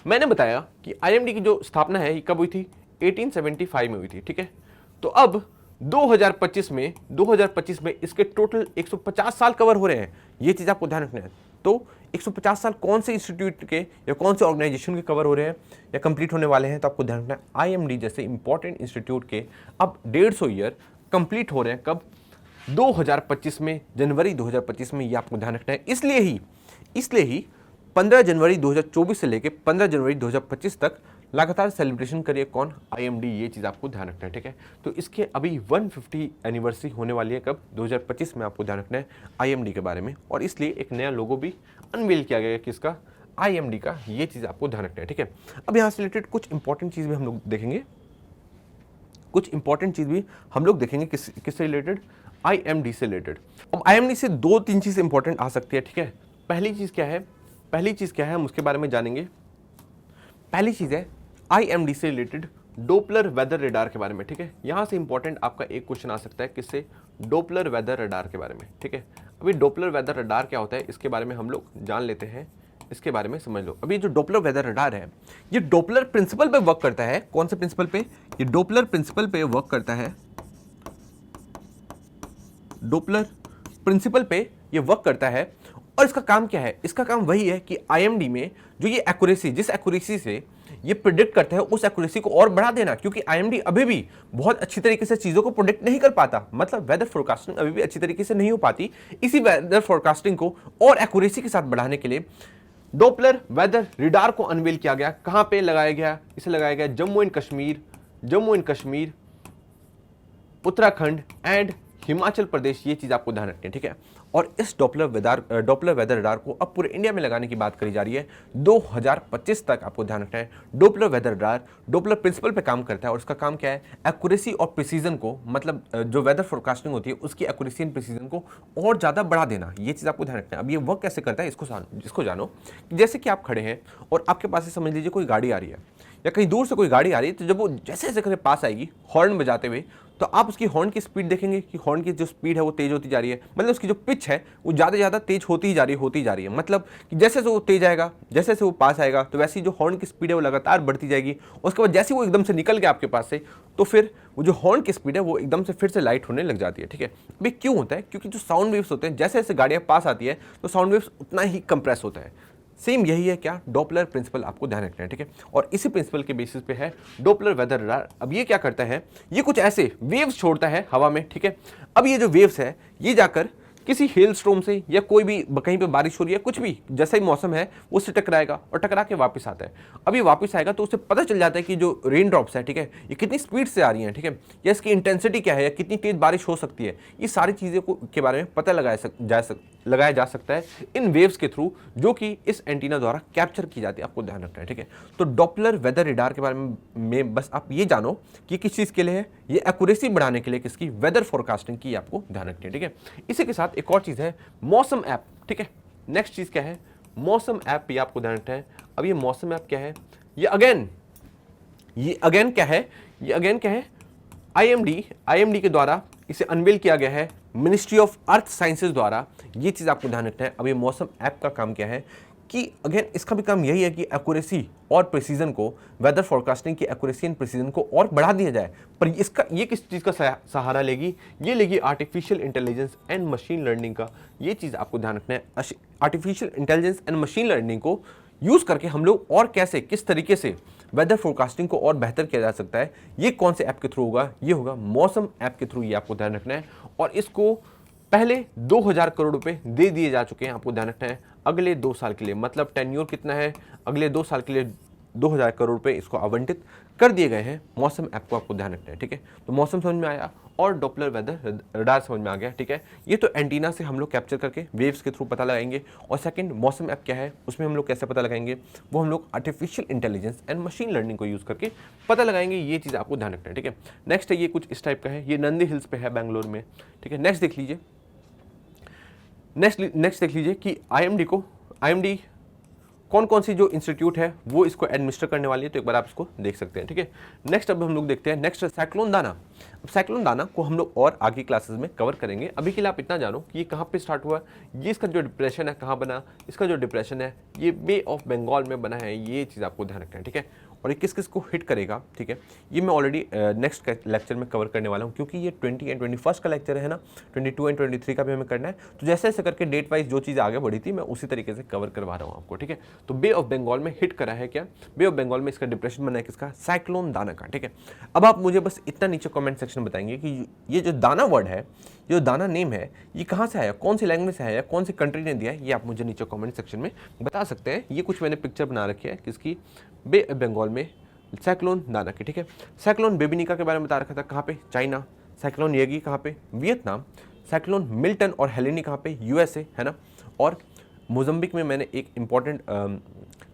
मैंने बताया कि आईएमडी की जो स्थापना है ये कब हुई थी, 1875 में हुई थी, ठीक है। तो अब 2025 में इसके टोटल 150 साल कवर हो रहे हैं। ये चीज आपको ध्यान रखना है। तो 150 साल कौन से इंस्टीट्यूट के या कौन से ऑर्गेनाइजेशन के कवर हो रहे हैं या कंप्लीट होने वाले हैं, तो आपको ध्यान रखना है आईएमडी जैसे इंपॉर्टेंट इंस्टीट्यूट के अब 150 ईयर कंप्लीट हो रहे हैं। कब, 2025 में, जनवरी 2025 में। ये आपको ध्यान रखना है। इसलिए ही 15 जनवरी 2024 से लेकर 15 जनवरी 2025 तक लगातार सेलिब्रेशन करिए कौन, आईएमडी। ये चीज आपको ध्यान रखना है, ठीक है। तो इसके अभी 150 एनिवर्सरी होने वाली है कब, 2025 में। आपको ध्यान रखना है आईएमडी के बारे में। और इसलिए एक नया लोगो भी अनवील किया गया है किसका, आईएमडी का। ये चीज आपको ध्यान रखना है, ठीक है। अब यहाँ से रिलेटेड कुछ इंपॉर्टेंट चीज भी हम लोग देखेंगे, किससे रिलेटेड, आईएमडी से रिलेटेड। अब आईएमडी से 2-3 चीज इंपॉर्टेंट आ सकती है, ठीक है। पहली चीज क्या है हम उसके बारे में जानेंगे। पहली चीज है आईएमडी से रिलेटेड डोपलर वेदर रडार के बारे में, ठीक है। यहां से इंपॉर्टेंट आपका एक क्वेश्चन आ सकता है, किससे, डोपलर वेदर रडार के बारे में, ठीक है। अभी डोपलर वेदर रडार क्या होता है इसके बारे में हम लोग जान लेते हैं, इसके बारे में समझ लो। अभी जो डोपलर वेदर रडार है ये डोपलर प्रिंसिपल पे वर्क करता है। कौन से प्रिंसिपल पे, ये डोपलर प्रिंसिपल पे वर्क करता है। डोपलर प्रिंसिपल पे ये वर्क करता है। और इसका काम क्या है, इसका काम वही है कि आईएमडी में जो ये एक्यूरेसी, जिस एक्यूरेसी से ये प्रिडिक्ट करता है उस एक्यूरेसी को और बढ़ा देना। क्योंकि आईएमडी अभी भी बहुत अच्छी तरीके से चीजों को प्रिडिक्ट नहीं कर पाता, मतलब वेदर फोरकास्टिंग अभी भी अच्छी तरीके से नहीं हो पाती। इसी वेदर फोरकास्टिंग को और एक्यूरेसी के साथ बढ़ाने के लिए डोपलर वेदर रडार को अनवील किया गया। कहां पे लगाया गया, इसे लगाया गया जम्मू एंड कश्मीर, उत्तराखंड एंड हिमाचल प्रदेश। ये चीज आपको ध्यान रखनी है, ठीक है। और इस डोपलर वेदर रडार को अब पूरे इंडिया में लगाने की बात करी जा रही है 2025 तक। आपको ध्यान रखना है Doppler weather radar Doppler principle पे काम करता है। और उसका काम क्या है, एक्यूरेसी और प्रिसीजन को, मतलब जो वेदर फोरकास्टिंग होती है उसकी एक्यूरेसी एंड प्रिसीजन को और ज्यादा बढ़ा देना। ये चीज आपको ध्यान रखना है। अब ये वर्क कैसे करता है इसको जानो। जैसे कि आप खड़े हैं और आपके पास से समझ लीजिए कोई गाड़ी आ रही है या कहीं दूर से कोई गाड़ी आ रही है, तो जब वो जैसे जैसे पास आएगी हॉर्न बजाते हुए, तो आप उसकी हॉर्न की स्पीड देखेंगे कि हॉर्न की जो स्पीड है वो तेज होती जा रही है, मतलब उसकी जो पिच है वो ज़्यादा ज़्यादा तेज होती ही जा रही है। मतलब कि जैसे से वो तेज आएगा, जैसे से वो पास आएगा, तो वैसे ही जो हॉर्न की स्पीड है वो लगातार बढ़ती जाएगी। उसके बाद जैसे वो एकदम से निकल गया आपके पास से, तो फिर वो जो हॉर्न की स्पीड है वो एकदम से फिर से लाइट होने लग जाती है, ठीक है। अभी क्यों होता है, क्योंकि जो साउंड वेव्स होते हैं, जैसे जैसे गाड़ियाँ पास आती है तो साउंड वेव्स उतना ही कंप्रेस होता है। सेम यही है क्या, डोपलर प्रिंसिपल। आपको ध्यान रखना है, ठीक है। और इसी प्रिंसिपल के बेसिस पे है डोपलर वेदर रडार। अब ये क्या करता है, ये कुछ ऐसे वेव्स छोड़ता है हवा में, ठीक है। अब ये जो वेव्स है ये जाकर किसी हेल स्टॉर्म से या कोई भी कहीं पे बारिश हो रही है, कुछ भी जैसा ही मौसम है उससे टकराएगा और टकरा के वापस आता है। अब ये वापस आएगा तो उसे पता चल जाता है कि जो रेन ड्रॉप्स है, ठीक है, ये कितनी स्पीड से आ रही हैं, ठीक है, या इसकी इंटेंसिटी क्या है, या कितनी तेज बारिश हो सकती है। ये सारी चीज़ें के बारे में पता लगाया जा सकता है इन वेव्स के थ्रू, जो कि इस एंटीना द्वारा कैप्चर की जाती है। आपको ध्यान रखना है, ठीक है। तो डोपलर वेदर रडार के बारे में बस आप ये जानो कि किस चीज़ के लिए है, ये एक्यूरेसी बढ़ाने के लिए, किसकी, वेदर फोरकास्टिंग की। आपको ध्यान रखनी है, ठीक है। इसी के साथ एक और चीज़ है मौसम ऐप, ठीक है। नेक्स्ट चीज़ क्या है, मौसम ऐप। ये आपको ध्यान रखना है। अब ये मौसम ऐप क्या है, ये अगेन क्या है, आईएमडी के द्वारा इसे अनवील किया गया है मिनिस्ट्री ऑफ अर्थ साइंसेज द्वारा। ये चीज़ आपको ध्यान रखना है। अब ये मौसम ऐप का काम क्या है कि अगेन इसका भी काम यही है कि एक्यूरेसी और प्रिसीजन को, वेदर फोरकास्टिंग की एक्यूरेसी एंड प्रिसीजन को और बढ़ा दिया जाए। पर ये किस चीज़ का सहारा लेगी, ये लेगी artificial intelligence and machine learning का। ये चीज़ आपको ध्यान रखना है। Artificial intelligence and machine learning को यूज़ करके हम लोग और कैसे, किस तरीके से वेदर फोरकास्टिंग को और बेहतर किया जा सकता है, ये कौन से ऐप के थ्रू होगा? ये होगा मौसम ऐप के थ्रू, ये आपको ध्यान रखना है। और इसको पहले 2000 करोड़ रुपए दे दिए जा चुके हैं, आपको ध्यान रखना है, अगले 2 साल के लिए। मतलब टेन्योर कितना है? अगले 2 साल के लिए 2000 करोड़ रुपए इसको आवंटित कर दिए गए हैं मौसम ऐप को, आपको ध्यान रखना है, ठीक है। तो मौसम समझ में आया और डॉपलर वेदर रडार समझ में आ गया, ठीक है। ये तो एंटीना से हम लोग कैप्चर करके वेव्स के थ्रू पता लगाएंगे। और सेकंड, मौसम ऐप क्या है, उसमें हम लोग कैसे पता लगाएंगे? वो हम लोग artificial intelligence and machine learning को यूज़ करके पता लगाएंगे। ये चीज़ आपको ध्यान रखना है, ठीक है। नेक्स्ट है, ये कुछ इस टाइप का है, ये नंदी हिल्स पे है बेंगलोर में, ठीक है। नेक्स्ट देख लीजिए, नेक्स्ट देख लीजिए कि आईएमडी कौन कौन सी जो इंस्टीट्यूट है वो इसको एडमिनिस्टर करने वाली है, तो एक बार आप इसको देख सकते हैं, ठीक है। नेक्स्ट अब हम लोग देखते हैं, नेक्स्ट साइक्लोन दाना। अब साइक्लोन दाना को हम लोग और आगे क्लासेस में कवर करेंगे। अभी के लिए आप इतना जानो कि ये कहाँ पे स्टार्ट हुआ, ये इसका जो डिप्रेशन है कहाँ बना, इसका जो डिप्रेशन है ये बे ऑफ बंगाल में बना है, ये चीज़ आपको ध्यान रखना है, ठीक है। और ये किस किस को हिट करेगा, ठीक है, ये मैं ऑलरेडी नेक्स्ट लेक्चर में कवर करने वाला हूँ, क्योंकि ये 20 एंड 21 का लेक्चर है ना, 22 एंड 23 का भी हमें करना है। तो जैसे जैसे करके डेट वाइज जो चीज़ आगे बढ़ी थी मैं उसी तरीके से कवर करवा रहा हूँ आपको, ठीक है। तो बे ऑफ बंगाल में हिट करा है क्या? बे ऑफ बंगाल में इसका डिप्रेशन बना है किसका? साइक्लोन दाना का, ठीक है। अब आप मुझे बस इतना नीचे कमेंट सेक्शन में बताएंगे कि ये जो दाना वर्ड है, जो दाना नेम है, ये कहाँ से आया, कौन सी लैंग्वेज से आया, कौन सी कंट्री ने दिया है, ये आप मुझे नीचे कमेंट सेक्शन में बता सकते हैं। ये कुछ मैंने पिक्चर बना रखी है किसकी? बे ऑफ बंगाल में साइक्लोन दाना की, ठीक है। साइक्लोन बेबिनिका के बारे में बता रखा था, कहाँ पे? चाइना। साइक्लोन येगी कहाँ पे? वियतनाम। साइक्लोन मिल्टन और हेलेनी कहाँ पे? यूएसए, है ना। और मोजम्बिक में मैंने एक इंपॉर्टेंट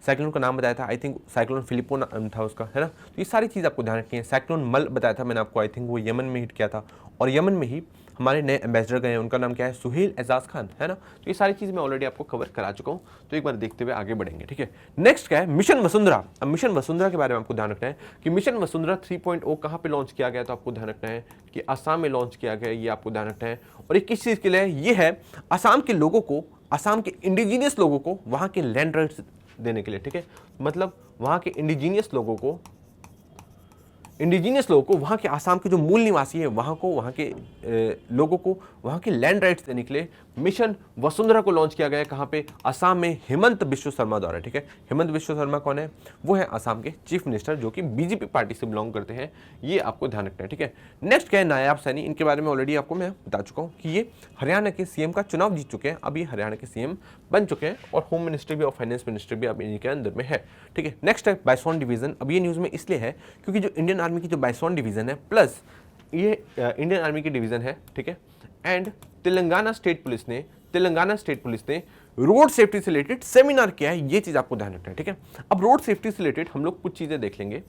साइक्लोन का नाम बताया था, आई थिंक साइक्लोन फिलिपो नाम था उसका, है ना। तो ये सारी चीज़ आपको ध्यान रखनी है। साइक्लोन मल बताया था मैंने आपको, आई थिंक वो यमन में हिट किया था, और यमन में ही हमारे नए एम्बेसडर गए हैं, उनका नाम क्या है? सुहेल एजाज खान, है ना। तो ये सारी चीज़ मैं ऑलरेडी आपको कवर करा चुका हूँ, तो एक बार देखते हुए आगे बढ़ेंगे, ठीक है। नेक्स्ट क्या है? मिशन वसुंधरा। अब मिशन वसुंधरा के बारे में आपको ध्यान रखना है कि मिशन वसुंधरा 3.0 कहाँ पे लॉन्च किया गया, तो आपको ध्यान रखना है कि असम में लॉन्च किया गया, ये आपको ध्यान रखना है। और ये किस चीज़ के लिए है? ये है असम के लोगों को, असम के इंडिजीनियस लोगों को वहाँ के लैंड राइट्स देने के लिए, ठीक है। मतलब वहाँ के इंडिजीनियस लोगों को वहाँ के आसाम के जो मूल निवासी है वहाँ के लोगों को वहाँ के लैंड राइट्स देने के लिए मिशन वसुंधरा को लॉन्च किया गया है। कहाँ पे? आसाम में हिमंत बिश्व शर्मा द्वारा, ठीक है। हिमंत बिश्व शर्मा कौन है? वो है आसाम के चीफ मिनिस्टर, जो कि बीजेपी पार्टी से बिलोंग करते हैं, ये आपको ध्यान रखना है, ठीक है। नेक्स्ट क्या है? नायाब सैनी। इनके बारे में ऑलरेडी आपको मैं बता चुका हूँ कि ये हरियाणा के सीएम का चुनाव जीत चुके हैं, अब ये हरियाणा के सीएम बन चुके हैं, और होम मिनिस्ट्री भी और फाइनेंस मिनिस्ट्री भी अब इनके अंदर में है, ठीक है। नेक्स्ट है बाइसॉन डिवीजन। अब ये न्यूज़ में इसलिए है क्योंकि जो इंडियन आर्मी की जो बाइसॉन डिवीजन है, प्लस ये इंडियन आर्मी की डिवीजन है, ठीक है। एंड तेलंगाना स्टेट पुलिस ने रोड सेफ्टी से रिलेटेड सेमिनार किया है, ये चीज आपको ध्यान रखना है, ठीक है। अब रोड सेफ्टी से रिलेटेड हम लोग कुछ चीजें देख लेंगे,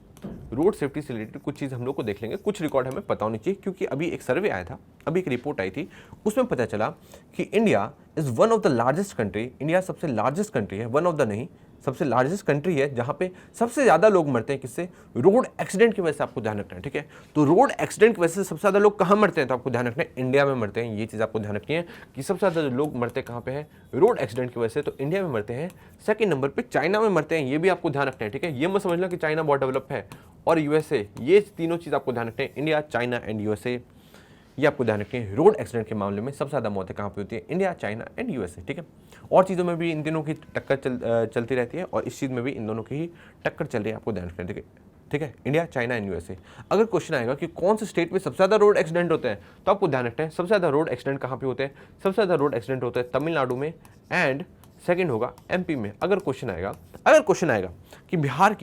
कुछ चीज हम लोग को देख लेंगे, कुछ रिकॉर्ड हमें पता होनी चाहिए, क्योंकि अभी एक सर्वे आया था, अभी एक रिपोर्ट आई थी, उसमें पता चला कि India is one of the largest country, India सबसे लार्जेस्ट कंट्री है, वन ऑफ द नहीं, सबसे लार्जेस्ट कंट्री है जहां पे सबसे ज्यादा लोग मरते हैं, किससे? रोड एक्सीडेंट की वजह से, आपको ध्यान रखना है, ठीक है। तो रोड एक्सीडेंट की वजह से सबसे ज्यादा लोग कहां मरते हैं, तो आपको ध्यान रखना है इंडिया में मरते हैं। ये चीज आपको ध्यान रखनी है कि सबसे ज्यादा लोग मरते कहां पे हैं? रोड एक्सीडेंट की वजह से, तो इंडिया में मरते हैं। सेकंड नंबर पे चाइना में मरते हैं, ये भी आपको ध्यान रखना है, ठीक है। ये मत समझना कि चाइना बहुत डेवलप है, और यूएसए, ये तीनों चीज आपको ध्यान रखना है, इंडिया, चाइना एंड यूएसए, ये आपको ध्यान रखनी है। रोड एक्सीडेंट के मामले में सबसे ज्यादा मौतें कहाँ पे होती है? इंडिया, चाइना एंड यूएसए, ठीक है। और चीज़ों में भी इन तीनों की टक्कर चलती रहती है, और इस चीज़ में भी इन दोनों की ही टक्कर चल रही है, आपको ध्यान रखना है, ठीक है। India, China and USA. अगर क्वेश्चन आएगा कि कौन से स्टेट में सबसे ज्यादा रोड एक्सीडेंट होते हैं, तो आपको ध्यान रखना है सबसे ज्यादा रोड एक्सीडेंट कहाँ पे होते हैं? सबसे ज्यादा रोड एक्सीडेंट होते हैं तमिलनाडु में, एंड सेकंड होगा एमपी में। अगर क्वेश्चन आएगा कि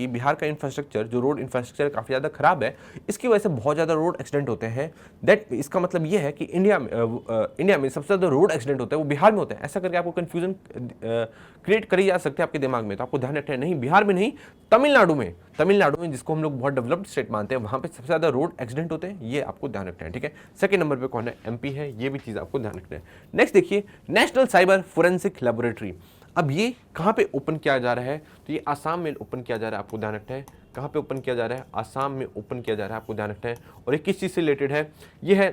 बिहार का इंफ्रास्ट्रक्चर, जो रोड इंफ्रास्ट्रक्चर काफ़ी ज़्यादा खराब है, इसकी वजह से बहुत ज़्यादा रोड एक्सीडेंट होते हैं, दैट इसका मतलब ये है कि इंडिया में सबसे ज़्यादा रोड एक्सीडेंट होते हैं वो बिहार में होते हैं। ऐसा करके आपको कन्फ्यूजन क्रिएट करी जा सकते हैं आपके दिमाग में, तो आपको ध्यान रखना है नहीं, बिहार में नहीं, तमिलनाडु में, जिसको हम लोग बहुत डेवलप्ड स्टेट मानते हैं, वहाँ पे सबसे ज़्यादा रोड एक्सीडेंट होते हैं, ये आपको ध्यान रखना है, ठीक है। सेकंड नंबर पे कौन है? एमपी है, ये भी चीज़ आपको ध्यान रखना है। नेक्स्ट देखिए, नेशनल साइबर फोरेंसिक लेबोरेटरी। अब ये कहाँ पे ओपन किया जा रहा है? तो ये आसाम में ओपन किया जा रहा है, आपको ध्यान रखना है। कहाँ पे ओपन किया जा रहा है? आसाम में ओपन किया जा रहा है, आपको ध्यान रखना है। और ये किस चीज़ से रिलेटेड है? ये है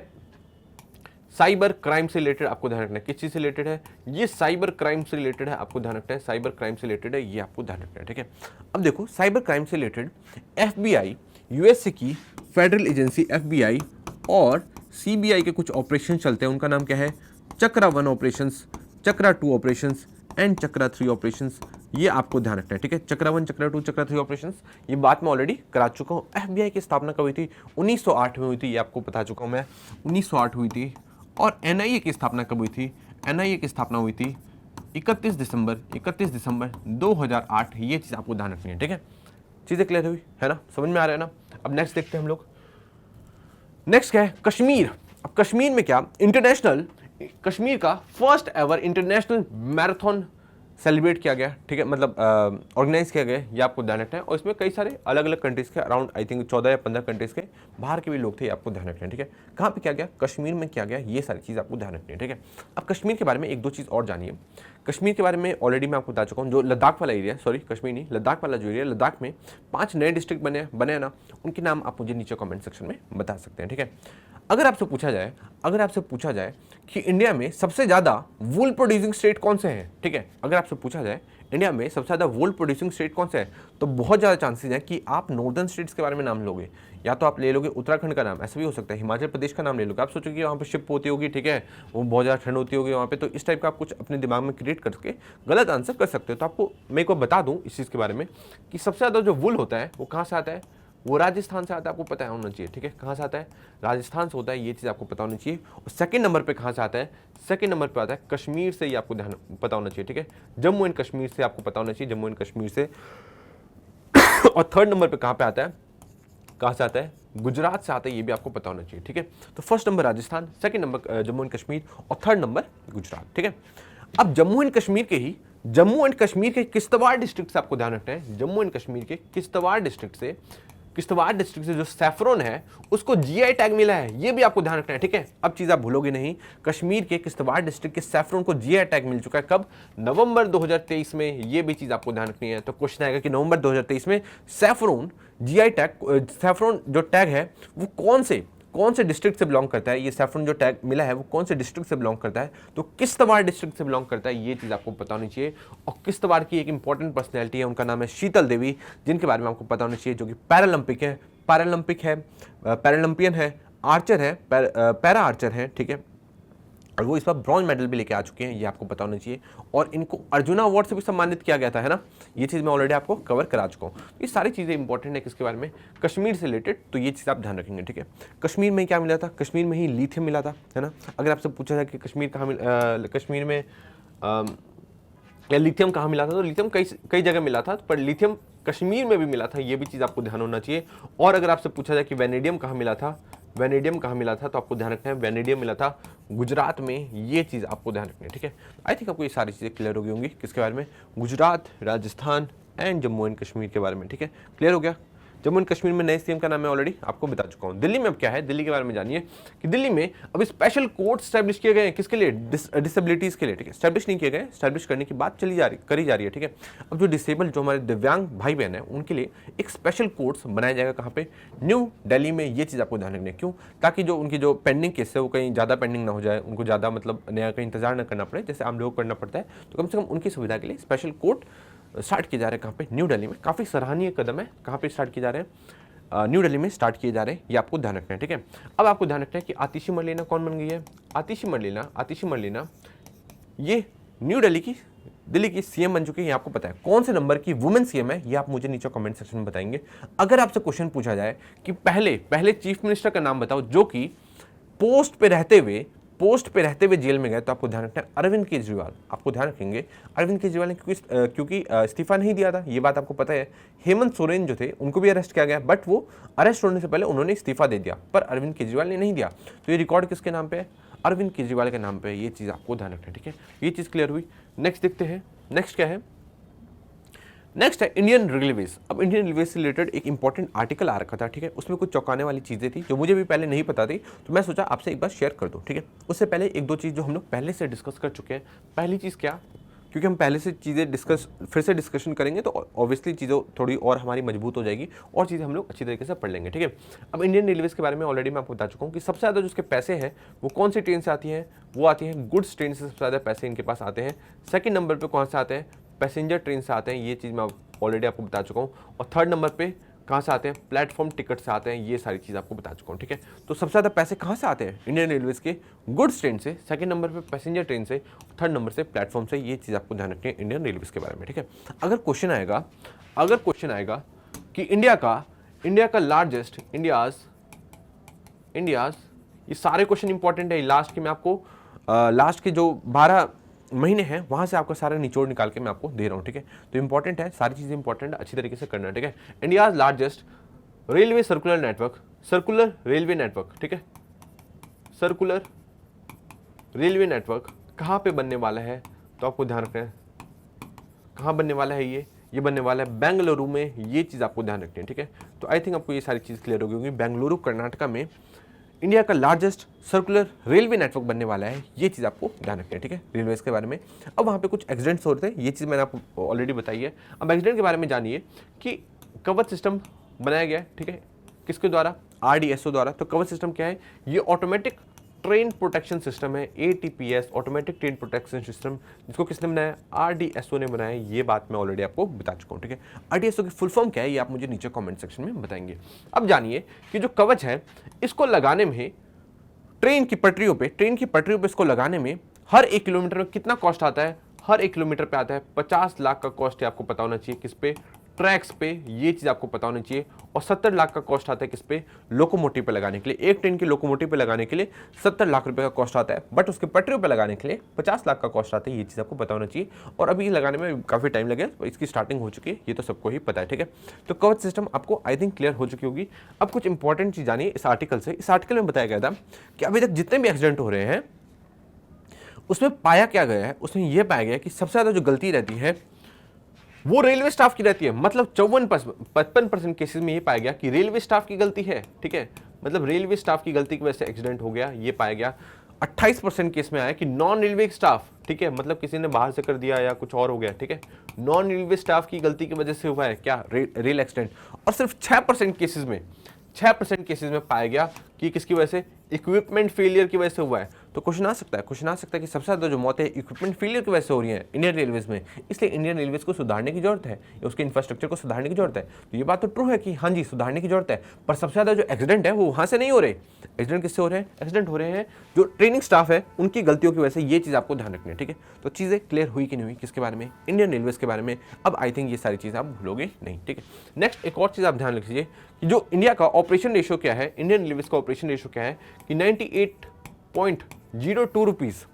साइबर क्राइम से रिलेटेड, आपको ध्यान रखना है। किस चीज़ से रिलेटेड है? ये साइबर क्राइम से रिलेटेड है, आपको ध्यान रखना है। साइबर क्राइम से रिलेटेड है, ये आपको ध्यान रखना है, ठीक है। अब देखो, साइबर क्राइम से रिलेटेड FBI, यूएसए की फेडरल एजेंसी FBI और CBI के कुछ ऑपरेशन चलते हैं, उनका नाम क्या है? चक्रा 1 operations, chakra 2 operations, and chakra 3 operations, ये आपको ध्यान रखना है, ठीक है। चक्रा 1, चक्रा 2, चक्रा 3 ऑपरेशंस, ये बात मैं ऑलरेडी करा चुका हूँ। एफबीआई की स्थापना कब हुई थी? 1908 में हुई थी, ये आपको बता चुका हूँ मैं, 1908 हुई थी। और एनआईए की स्थापना कब हुई थी? एनआईए की स्थापना हुई थी 31 दिसंबर 2008। ये चीज़ आपको ध्यान रखनी है, ठीक है। चीज़ें क्लियर हुई है ना, समझ में आ रहा है ना। अब नेक्स्ट देखते हैं हम लोग। नेक्स्ट क्या है? कश्मीर। अब कश्मीर में क्या, इंटरनेशनल, कश्मीर का first ever international marathon celebrate किया गया, ठीक है, मतलब ऑर्गेनाइज किया गया, ये आपको ध्यान रखना है। और इसमें कई सारे अलग अलग कंट्रीज के, अराउंड आई थिंक 14 या 15 कंट्रीज के बाहर के भी लोग थे, ये आपको ध्यान रखना है, ठीक है। कहाँ पे किया गया? कश्मीर में किया गया, ये सारी चीज़ आपको ध्यान रखनी है, ठीक है। अब कश्मीर के बारे में एक दो चीज़ और जानिए। कश्मीर के बारे में ऑलरेडी मैं आपको बता चुका हूँ। जो लद्दाख वाला एरिया, सॉरी कश्मीर नहीं, लद्दाख वाला जो एरिया, लद्दाख में 5 नए डिस्ट्रिक्ट बने हैं ना, उनके नाम आप मुझे नीचे कमेंट सेक्शन में बता सकते हैं, ठीक है। अगर आपसे पूछा जाए कि इंडिया में सबसे ज़्यादा वूल प्रोड्यूसिंग स्टेट कौन से हैं, ठीक है, अगर आपसे पूछा जाए इंडिया में सबसे ज़्यादा वूल प्रोड्यूसिंग स्टेट कौन से है, तो बहुत ज़्यादा चांसेस हैं कि आप नॉर्दर्न स्टेट्स के बारे में नाम लोगे। या तो आप ले लोगे उत्तराखंड का नाम, ऐसा भी हो सकता है, हिमाचल प्रदेश का नाम ले लोगे। आप सोचोगे वहाँ पे शिप होती होगी, ठीक है, वो बहुत ज़्यादा ठंड होती होगी वहाँ पे, तो इस टाइप का आप कुछ अपने दिमाग में क्रिएट करके गलत आंसर कर सकते हो। तो आपको मैं को बता दूँ इस चीज़ के बारे में कि सबसे ज़्यादा जो वूल होता है वो कहाँ से आता है? वो राजस्थान से आता है, आपको पता होना चाहिए, ठीक है। कहाँ से आता है? राजस्थान से होता है, ये चीज़ आपको पता होनी चाहिए। और सेकंड नंबर पे कहाँ से आता है? सेकंड नंबर पे आता है कश्मीर से, ये आपको ध्यान पता होना चाहिए, ठीक है। जम्मू एंड कश्मीर से आपको पता होना चाहिए, जम्मू एंड कश्मीर से। और थर्ड नंबर पे कहाँ पे आता है? कहाँ से आता है? गुजरात से आता है, ये भी आपको पता होना चाहिए, ठीक है। तो first number Rajasthan, second number Jammu and Kashmir और थर्ड नंबर गुजरात, ठीक है। अब जम्मू एंड कश्मीर के किश्तवाड़ डिस्ट्रिक्ट से आपको ध्यान रखना है। जम्मू एंड कश्मीर के किश्तवाड़ डिस्ट्रिक्ट से जो सैफरन है उसको जीआई टैग मिला है, ये भी आपको ध्यान रखना है, ठीक है। अब चीज आप भूलोगे नहीं, कश्मीर के किश्तवाड़ डिस्ट्रिक्ट के सैफरन को जीआई टैग मिल चुका है। कब? नवंबर 2023 में, ये भी चीज आपको ध्यान रखनी है। तो क्वेश्चन आएगा कि नवंबर 2023 में सैफरन जीआई टैग, सैफरन जो टैग है वो कौन से डिस्ट्रिक्ट से बिलोंग करता है? ये सैफरन जो टैग मिला है वो कौन से डिस्ट्रिक्ट से बिलोंग करता है? तो किश्तवाड़ डिस्ट्रिक्ट से बिलोंग करता है, ये चीज़ आपको पता होनी चाहिए। और किश्तवाड़ की एक इंपॉर्टेंट पर्सनैलिटी है, उनका नाम है शीतल देवी, जिनके बारे में आपको पता होना चाहिए, जो कि पैरालंपियन है, आर्चर है, पैरा आर्चर है, ठीक है। और वो इस बार ब्रॉन्ज मेडल भी लेके आ चुके हैं, ये आपको पता होना चाहिए। और इनको अर्जुना अवार्ड से भी सम्मानित किया गया था, है ना। ये चीज़ मैं ऑलरेडी आपको कवर करा चुका हूँ। ये सारी चीज़ें इंपॉर्टेंट है किसके बारे में? कश्मीर से रिलेटेड, तो ये चीज़ आप ध्यान रखेंगे, ठीक है। कश्मीर में क्या मिला था? कश्मीर में ही लिथियम मिला था, है ना। अगर आपसे पूछा जाए कि कश्मीर में लिथियम कहाँ मिला था, तो लिथियम कई जगह मिला था, पर लिथियम कश्मीर में भी मिला था, ये भी चीज़ आपको ध्यान होना चाहिए। और अगर आपसे पूछा जाए कि वेनेडियम कहाँ मिला था, तो आपको ध्यान रखना है वेनेडियम मिला था गुजरात में, ये चीज़ आपको ध्यान रखनी है, ठीक है। आई थिंक आपको ये सारी चीज़ें क्लियर हो गई होंगी किसके बारे में? गुजरात, राजस्थान एंड जम्मू एंड कश्मीर के बारे में, ठीक है। क्लियर हो गया। जम्मू एंड कश्मीर में नए सीएम का नाम मैं ऑलरेडी आपको बता चुका हूँ। दिल्ली में अब क्या है? दिल्ली के बारे में जानिए कि दिल्ली में अब स्पेशल कोर्ट स्टैब्लिश किए गए हैं, किसके लिए? डिसेबिलिटीज के लिए, ठीक है। स्टैब्लिश नहीं किए गए, स्टैब्लिश करने की बात करी जा रही है, ठीक है। अब जो डिसेबल, जो हमारे दिव्यांग भाई बहन है, उनके लिए एक स्पेशल कोर्ट्स बनाया जाएगा। कहाँ पे? न्यू दिल्ली में। ये चीज़ आपको ध्यान रखनी है, क्यों? ताकि जो उनकी जो पेंडिंग केस है वो कहीं ज़्यादा पेंडिंग ना हो जाए, उनको ज़्यादा मतलब नया कहीं इंतजार ना करना पड़े, जैसे आम लोग करना पड़ता है। तो कम से कम उनकी सुविधा के लिए स्पेशल कोर्ट स्टार्ट किए जा रहे हैं। कहाँ पे? न्यू दिल्ली में। काफ़ी सराहनीय कदम है। कहाँ पे स्टार्ट किए जा रहे हैं? न्यू दिल्ली में स्टार्ट किए जा रहे हैं, ये आपको ध्यान रखना है, ठीक है। अब आपको ध्यान रखना है कि आतिशी मरलेना कौन बन गई है? आतिशी मरलेना ये न्यू दिल्ली की सीएम बन चुकी है, ये आपको पता है। कौन से नंबर की वुमेन सीएम है, ये आप मुझे नीचे कमेंट सेक्शन में बताएंगे। अगर आपसे क्वेश्चन पूछा जाए कि पहले चीफ मिनिस्टर का नाम बताओ जो कि पोस्ट पे रहते हुए जेल में गए, तो आपको ध्यान रखना है अरविंद केजरीवाल। आपको ध्यान रखेंगे अरविंद केजरीवाल ने क्योंकि इस्तीफा नहीं दिया था, ये बात आपको पता है। हेमंत सोरेन जो थे उनको भी अरेस्ट किया गया, बट वो अरेस्ट होने से पहले उन्होंने इस्तीफा दे दिया, पर अरविंद केजरीवाल ने नहीं दिया। तो ये रिकॉर्ड किसके नाम पे है? अरविंद केजरीवाल के नाम पे है। ये चीज़ आपको ध्यान रखना है, ठीक है। ये चीज़ क्लियर हुई। नेक्स्ट देखते हैं, नेक्स्ट क्या है? नेक्स्ट है इंडियन रेलवेज। अब इंडियन रेलवेज से रिलेटेड एक इंपॉर्टेंट आर्टिकल आ रखा था, ठीक है। उसमें कुछ चौंकाने वाली चीज़ें थी जो मुझे भी पहले नहीं पता थी, तो मैं सोचा आपसे एक बार शेयर कर दूं, ठीक है। उससे पहले एक दो चीज़ जो हम लोग पहले से डिस्कस कर चुके हैं। पहली चीज़ क्या, क्योंकि हम पहले से चीज़ें फिर से डिस्कशन करेंगे तो ऑब्वियसली चीज़ें थोड़ी और हमारी मजबूत हो जाएगी और चीज़ें हम लोग अच्छी तरीके से पढ़ लेंगे, ठीक है। अब इंडियन रेलवेज के बारे में ऑलरेडी मैं आपको बता चुका हूँ कि सबसे ज़्यादा जो उसके पैसे हैं वो कौन सी ट्रेन से आती हैं? वो आती हैं गुड्स ट्रेन से, सबसे ज़्यादा पैसे इनके पास आते हैं। सेकेंड नंबर पर कौन से आते हैं? पैसेंजर ट्रेन से आते हैं, ये चीज़ मैं ऑलरेडी आपको बता चुका हूँ। और थर्ड नंबर पे कहाँ से आते हैं, प्लेटफॉर्म टिकट से आते हैं, ये सारी चीज़ आपको बता चुका हूँ, ठीक है। तो सबसे ज़्यादा पैसे कहाँ से आते हैं, इंडियन रेलवेज के गुड्स ट्रेन से, सेकंड नंबर पे पैसेंजर ट्रेन से, थर्ड नंबर से प्लेटफॉर्म से। ये चीज़ आपको ध्यान रखनी है इंडियन रेलवेज के बारे में, ठीक है। अगर क्वेश्चन आएगा कि इंडिया का लार्जेस्ट, इंडियाज, ये सारे क्वेश्चन इंपॉर्टेंट है। लास्ट के मैं आपको लास्ट के जो 12 महीने हैं वहां से आपका सारा निचोड़ निकाल के मैं आपको दे रहा हूं, ठीक है। तो इंपॉर्टेंट है, सारी चीजें इंपॉर्टेंट है, अच्छी तरीके से करना है, ठीक है। India's largest railway circular railway network, ठीक है। सर्कुलर रेलवे नेटवर्क कहाँ पे बनने वाला है, तो आपको ध्यान रखना है कहाँ बनने वाला है, ये बनने वाला है बेंगलुरु में। ये चीज़ आपको ध्यान रखनी है, ठीक है। तो आई थिंक आपको ये सारी चीज़ क्लियर होगी। बेंगलुरु कर्नाटका में इंडिया का लार्जेस्ट सर्कुलर रेलवे नेटवर्क बनने वाला है, ये चीज़ आपको ध्यान रखनी है, ठीक है, रेलवेज के बारे में। अब वहाँ पे कुछ एक्सीडेंट्स हो रहे थे, ये चीज़ मैंने आपको ऑलरेडी बताई है। अब एक्सीडेंट के बारे में जानिए कि कवच सिस्टम बनाया गया है, ठीक है, किसके द्वारा, RDSO द्वारा। तो कवच सिस्टम क्या है, ये ऑटोमेटिक ट्रेन प्रोटेक्शन सिस्टम है, ATPS, automatic train protection system, जिसको किसने बनाया, RDSO ने बनाया। ये बात मैं ऑलरेडी आपको बता चुका हूँ, ठीक है। RDSO की फुल फॉर्म क्या है, ये आप मुझे नीचे कमेंट सेक्शन में बताएंगे। अब जानिए कि जो कवच है, इसको लगाने में ट्रेन की पटरियों पे इसको लगाने में हर 1 किलोमीटर में कितना कॉस्ट आता है, हर 1 किलोमीटर पे आता है 50 लाख का कॉस्ट है, आपको पता होना चाहिए। किस पे, ट्रैक्स पे, ये चीज आपको पता होनी चाहिए। और 70 लाख का कॉस्ट आता है किस पे, लोकोमोटिव पे लगाने के लिए। एक ट्रेन की लोकोमोटिव पे लगाने के लिए 70 लाख रुपए का कॉस्ट आता है, बट उसके पटरियों पे लगाने के लिए 50 लाख का कॉस्ट आता है। ये चीज आपको पता होना चाहिए। और अभी लगाने में काफी टाइम लगेगा, इसकी स्टार्टिंग हो चुकी है, ये तो सबको ही पता है, ठीक है। तो कवच सिस्टम आपको आई थिंक क्लियर हो चुकी होगी। अब कुछ इंपॉर्टेंट चीज जानिए इस आर्टिकल से। इस आर्टिकल में बताया गया था कि अभी तक जितने भी एक्सीडेंट हो रहे हैं उसमें पाया क्या गया है, उसमें यह पाया गया कि सबसे ज्यादा जो गलती रहती है वो रेलवे स्टाफ की रहती है। मतलब 55% केसेस में ये पाया गया कि रेलवे स्टाफ की गलती है, ठीक है। मतलब रेलवे स्टाफ की गलती की वजह से एक्सीडेंट हो गया, ये पाया गया। 28% केस में आया कि नॉन रेलवे स्टाफ, ठीक है, मतलब किसी ने बाहर से कर दिया या कुछ और हो गया, ठीक है, नॉन रेलवे स्टाफ की गलती की वजह से हुआ है क्या, रेल एक्सीडेंट। और सिर्फ 6% केसेस में पाया गया कि किसकी वजह से, इक्विपमेंट फेलियर की वजह से हुआ है। तो क्वेश्चन आ सकता है कि सबसे ज्यादा जो मौतें इक्विपमेंट फेलियर की वजह से हो रही है इंडियन रेलवेज में, इसलिए इंडियन रेलवेज को सुधारने की जरूरत है, या उसके इंफ्रास्ट्रक्चर को सुधारने की जरूरत है। तो ये बात तो ट्रू है कि हाँ जी सुधारने की जरूरत है, पर सबसे ज्यादा जो एक्सीडेंट है वो वहां से नहीं हो रहे। एक्सीडेंट किससे हो रहे हैं, एक्सीडेंट हो रहे हैं जो ट्रेनिंग स्टाफ है उनकी गलतियों की वजह से। ये चीज आपको ध्यान रखनी है, ठीक है। तो चीजें क्लियर हुई कि नहीं हुई किसके बारे में, इंडियन रेलवेज के बारे में। अब आई थिंक ये सारी चीज आप भूलोगे नहीं, ठीक है। नेक्स्ट एक और चीज आप ध्यान रखिए कि जो इंडिया का ऑपरेशन रेशियो क्या है, इंडियन रेलवेज का ऑपरेशन रेशियो क्या है कि 98.02 रुपीज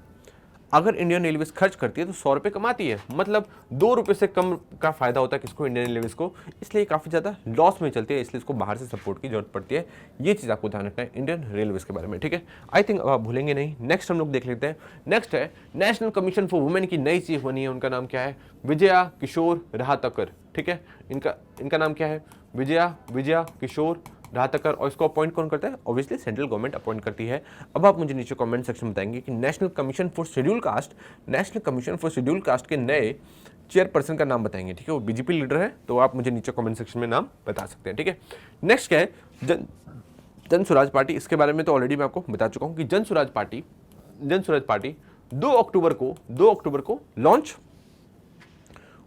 अगर इंडियन रेलवेज खर्च करती है तो 100 रुपये कमाती है। मतलब 2 रुपये से कम का फायदा होता है किसको, इंडियन रेलवेज को। इसलिए काफ़ी ज़्यादा लॉस में चलती है, इसलिए इसको बाहर से सपोर्ट की जरूरत पड़ती है। ये चीज़ आपको ध्यान रखना है इंडियन रेलवेज के बारे में, ठीक है। आई थिंक आप भूलेंगे नहीं। नेक्स्ट हम लोग देख लेते हैं। नेक्स्ट है नेशनल कमीशन फॉर वुमेन की नई चीफ बनी है, उनका नाम क्या है, विजया किशोर राहतकर, ठीक है। इनका नाम क्या है, विजया किशोर राहतकर। और इसको अपॉइंट कौन करता है, ऑब्वियसली सेंट्रल गवर्नमेंट अपॉइंट करती है। अब आप मुझे नीचे कमेंट सेक्शन में बताएंगे कि national commission for schedule caste के नए चेयरपर्सन का नाम बताएंगे, ठीक है। वो बीजेपी लीडर है, तो आप मुझे नीचे कमेंट सेक्शन में नाम बता सकते हैं, ठीक है। नेक्स्ट क्या है, जन स्वराज पार्टी। इसके बारे में तो ऑलरेडी मैं आपको बता चुका हूं कि जन स्वराज पार्टी 2 अक्टूबर को लॉन्च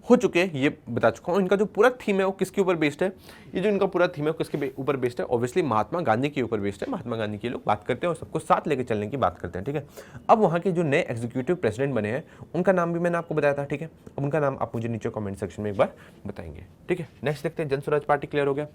हो चुके हैं, ये बता चुका हूं। इनका जो पूरा थीम है वो किसके ऊपर बेस्ड है, ये जो इनका पूरा थीम है वो किसके ऊपर बेस्ड है, ऑब्वियसली महात्मा गांधी के ऊपर बेस्ड है। महात्मा गांधी की लोग बात करते हैं और सबको साथ लेके चलने की बात करते हैं, ठीक है। अब वहाँ के जो नए एग्जीक्यूटिव प्रेसिडेंट बने हैं उनका नाम भी मैंने आपको बताया था, ठीक है। अब उनका नाम आप मुझे नीचे कमेंट सेक्शन में एक बार बताएंगे, ठीक है। नेक्स्ट देखते हैं, जन स्वराज पार्टी क्लियर हो गया।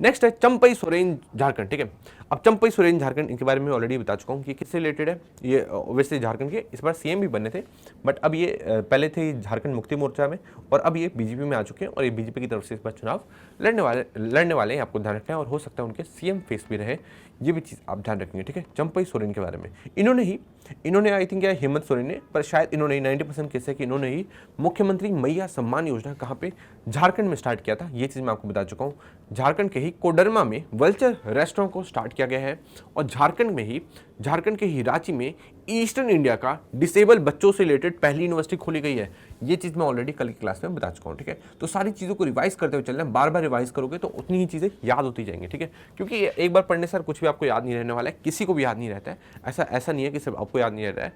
नेक्स्ट है चंपई सोरेन झारखंड, ठीक है। अब चंपई सोरेन झारखंड, इनके बारे में ऑलरेडी बता चुका हूँ कि किससे रिलेटेड है। ये ऑब्वियसली झारखंड के इस बार सीएम भी बने थे, बट अब ये पहले थे झारखंड मुक्ति मोर्चा में और अब ये बीजेपी में आ चुके हैं और ये बीजेपी की तरफ से इस बार चुनाव लड़ने वाले हैं, आपको ध्यान रखना है। और हो सकता है उनके सीएम फेस भी रहे, ये भी चीज़ आप ध्यान रखेंगे, ठीक है। चंपई सोरेन के बारे में इन्होंने आई थिंक हेमंत सोरेन ने, पर शायद इन्होंने 90% केस है कि इन्होंने ही मुख्यमंत्री मैया सम्मान योजना कहाँ पे, झारखंड में स्टार्ट किया था। ये चीज़ मैं आपको बता चुका हूँ। झारखंड के ही कोडरमा में वल्चर रेस्टोरेंट को स्टार्ट किया गया है और झारखंड के ही रांची में ईस्टर्न इंडिया का डिसेबल बच्चों से रिलेटेड पहली यूनिवर्सिटी खोली गई है। ये चीज़ मैं ऑलरेडी कल की क्लास में बता चुका हूँ, ठीक है। तो सारी चीज़ों को रिवाइज करते हुए चलना है, बार बार रिवाइज करोगे तो उतनी ही चीज़ें याद होती जाएंगी, ठीक है। क्योंकि एक बार पढ़ने से कुछ भी आपको याद नहीं रहने वाला है, किसी को भी याद नहीं रहता है। ऐसा नहीं है कि सिर्फ आपको याद नहीं रहता है,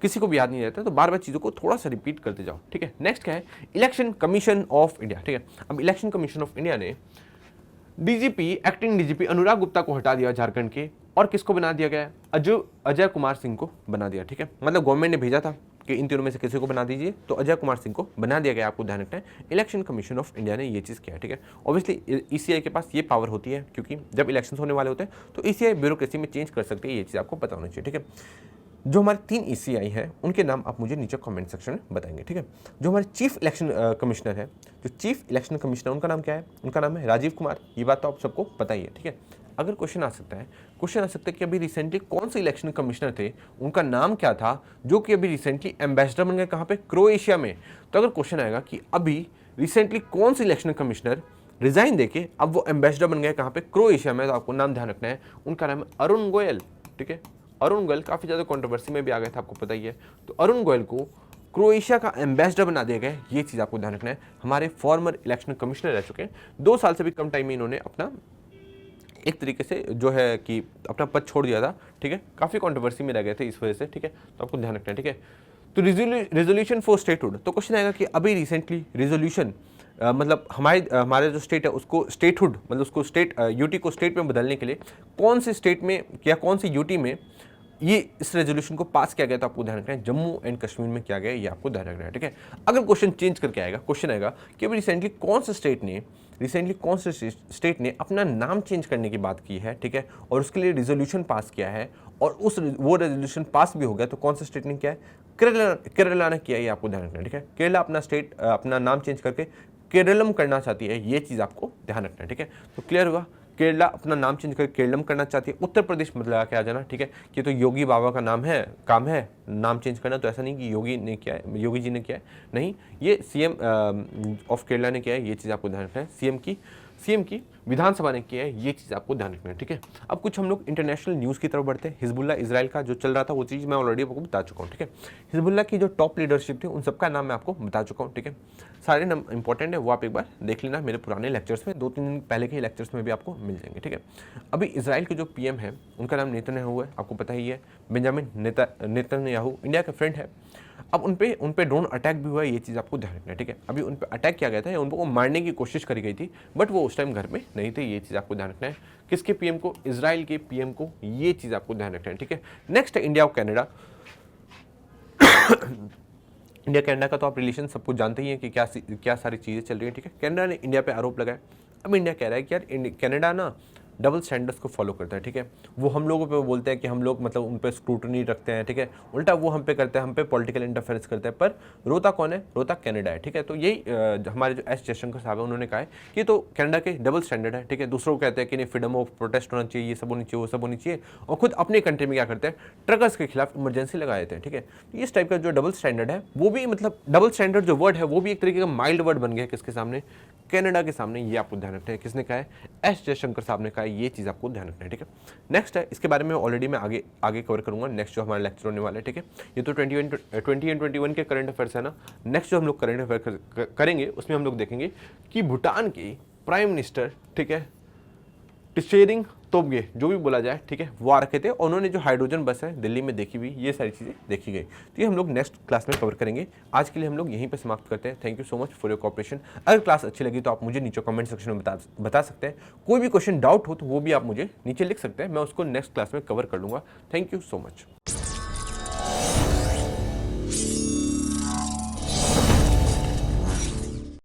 किसी को भी याद नहीं रहता है। तो बार बार चीज़ों को थोड़ा सा रिपीट करते जाओ, ठीक है। नेक्स्ट क्या है, इलेक्शन कमीशन ऑफ इंडिया, ठीक है। अब इलेक्शन कमीशन ऑफ इंडिया ने DGP acting DGP Anurag Gupta को हटा दिया झारखंड के, और किसको बना दिया गया है? अजय कुमार सिंह को बना दिया। ठीक है, मतलब गवर्नमेंट ने भेजा था कि इन तीनों में से किसी को बना दीजिए, तो अजय कुमार सिंह को बना दिया गया। आपको ध्यान रखना है, इलेक्शन कमीशन ऑफ इंडिया ने ये चीज़ किया है। ठीक है, ऑब्वियसली ईसीआई के पास ये पावर होती है, क्योंकि जब इलेक्शन होने वाले होते हैं तो ईसीआई ब्यूरोक्रेसी में चेंज कर सकती है। ये चीज़ आपको पता होनी चाहिए। ठीक है, जो हमारे 3 ईसीआई हैं उनके नाम आप मुझे नीचे कमेंट सेक्शन में बताएंगे। ठीक है, जो हमारे चीफ इलेक्शन कमिश्नर है, जो चीफ इलेक्शन कमिश्नर उनका नाम क्या है? उनका नाम है राजीव कुमार। ये बात तो आप सबको पता ही है। ठीक है, अगर क्वेश्चन आ सकता है कि अभी रिसेंटली कौन से इलेक्शन कमिश्नर थे, उनका नाम क्या था, जो कि अभी रिसेंटली एम्बेसडर बन गए कहाँ पे? क्रोएशिया में। तो अगर क्वेश्चन आएगा कि अभी रिसेंटली कौन से इलेक्शन कमिश्नर रिजाइन देके अब वो एम्बेसडर बन गए कहाँ पे? क्रोएशिया में, तो आपको नाम ध्यान रखना है, उनका नाम है अरुण गोयल। ठीक है, अरुण गोयल काफ़ी ज़्यादा कंट्रोवर्सी में भी आ गया था, आपको पता ही है। तो अरुण गोयल को क्रोएशिया का एम्बेसडर बना दिया गया, ये चीज़ आपको ध्यान रखना है। हमारे फॉर्मर इलेक्शन कमिश्नर रह चुके हैं, 2 साल से भी कम टाइम में इन्होंने अपना एक तरीके से जो है कि अपना पद छोड़ दिया था। ठीक है, काफ़ी कंट्रोवर्सी में रह गए थे इस वजह से। ठीक है, तो आपको ध्यान रखना है। ठीक है, तो रेजोल्यूशन फॉर स्टेटहुड, तो क्वेश्चन आएगा कि अभी रिसेंटली रेजोल्यूशन मतलब हमारे जो स्टेट है उसको स्टेटहुड, मतलब उसको स्टेट यूटी को स्टेट में बदलने के लिए कौन से स्टेट में या कौन से यूटी में ये इस रेजोल्यूशन को पास किया गया? तो आपको ध्यान रखना है जम्मू एंड कश्मीर में किया गया, ये आपको ध्यान रखना है। ठीक है, अगर क्वेश्चन चेंज करके आएगा, क्वेश्चन आएगा कि अभी रिसेंटली कौन से स्टेट ने अपना नाम चेंज करने की बात की है। ठीक है, और उसके लिए रेजोल्यूशन पास किया है, और वो रेजोल्यूशन पास भी हो गया, तो कौन से स्टेट ने किया है? केरला ने किया है, ये आपको ध्यान रखना है। ठीक है, केरला अपना नाम चेंज करके केरलम करना चाहती है, ये चीज़ आपको ध्यान रखना है। ठीक है, तो क्लियर हुआ, केरला अपना नाम चेंज करके केरलम करना चाहती है। उत्तर प्रदेश मतलब लगा के आ जाना। ठीक है, ये तो योगी बाबा का काम है नाम चेंज करना, तो ऐसा नहीं कि योगी जी ने किया है, नहीं, ये सीएम ऑफ केरला ने किया है, ये चीज़ आपको ध्यान रखना है। सीएम की विधानसभा ने किया है, ये चीज़ आपको ध्यान रखना है। ठीक है, अब कुछ हम लोग इंटरनेशनल न्यूज़ की तरफ बढ़ते हैं। हिजबुल्लाह इजराइल का जो चल रहा था वो चीज़ मैं ऑलरेडी आपको बता चुका हूँ। ठीक है, हिजबुल्लाह की जो टॉप लीडरशिप थी उन सबका नाम मैं आपको बता चुका हूँ। ठीक है, सारे नाम इंपॉर्टेंट है, वो आप एक बार देख लेना मेरे पुराने लेक्चर्स में, 2-3 दिन पहले के लेक्चर्स में भी आपको मिल जाएंगे। ठीक है, अभी इसराइल के जो पीएम है उनका नाम नेतन्याहू है, आपको पता ही है, बेंजामिन नेतन्याहू, इंडिया के फ्रेंड है। अब उन पे ड्रोन अटैक भी हुआ है, ये चीज़ आपको ध्यान रखना है। ठीक है, अभी उन पे अटैक किया गया था, उनको मारने की कोशिश करी गई थी, बट वो उस टाइम घर में नहीं थे, ये चीज़ आपको ध्यान रखना है। किसके पीएम को? इसराइल के पीएम को, ये चीज़ आपको ध्यान रखना है। ठीक है, नेक्स्ट है इंडिया और कनाडा। इंडिया कनाडा का तो आप रिलेशन सब कुछ जानते ही हैं कि क्या सारी चीज़ें चल रही हैं। ठीक है, कनाडा ने इंडिया पे आरोप लगाया। अब इंडिया कह रहा है कि यार कनाडा ना डबल स्टैंडर्ड्स को फॉलो करता है। ठीक है, वो हम लोगों पे बोलते हैं कि हम लोग मतलब उन पे स्क्रूटनी रखते हैं। ठीक है, उल्टा वो हम पे करते हैं, हम पे पॉलिटिकल इंटरफेरेंस करते हैं, पर रोता कौन है? रोता कनाडा है। ठीक है, तो यही हमारे जो एस जयशंकर साहब है उन्होंने कहा है कि तो कनाडा के डबल स्टैंडर्ड है। ठीक है, दूसरों को कहते हैं कि नहीं फ्रीडम ऑफ प्रोटेस्ट होना चाहिए, ये सब होनी चाहिए, वो सब होनी चाहिए, और खुद अपने कंट्री में क्या करते हैं? ट्रकर्स के खिलाफ इमरजेंसी लगा देते हैं। ठीक है, तो इस टाइप का जो डबल स्टैंडर्ड है वो भी मतलब डबल स्टैंडर्ड जो वर्ड है वो भी एक तरीके का माइल्ड वर्ड बन गया है किसके सामने? कनाडा के सामने, ये आपको ध्यान रखना है। किसने कहा है? एस जयशंकर साहब ने कहा है, ये चीज़ आपको ध्यान रखना है। ठीक है, नेक्स्ट है, इसके बारे में ऑलरेडी मैं आगे कवर करूंगा, नेक्स्ट जो हमारा लेक्चर होने वाला है। ठीक है, ये तो 20 एंड 21 के करंट अफेयर्स है ना। नेक्स्ट जो हम लोग करंट अफेयर करेंगे उसमें हम लोग देखेंगे कि भूटान के प्राइम मिनिस्टर, ठीक है, टिशेरिंग तोबगे जो भी बोला जाए, ठीक है, वो आ रखे थे, और उन्होंने जो हाइड्रोजन बस है दिल्ली में देखी हुई, ये सारी चीज़ें देखी गई। तो ये हम लोग नेक्स्ट क्लास में कवर करेंगे। आज के लिए हम लोग यहीं पे समाप्त करते हैं। Thank you so much for your cooperation. अगर क्लास अच्छी लगी तो आप मुझे नीचे कमेंट सेक्शन में बता सकते हैं। कोई भी क्वेश्चन डाउट हो तो वो भी आप मुझे नीचे लिख सकते हैं, मैं उसको नेक्स्ट क्लास में कवर कर लूँगा। Thank you so much.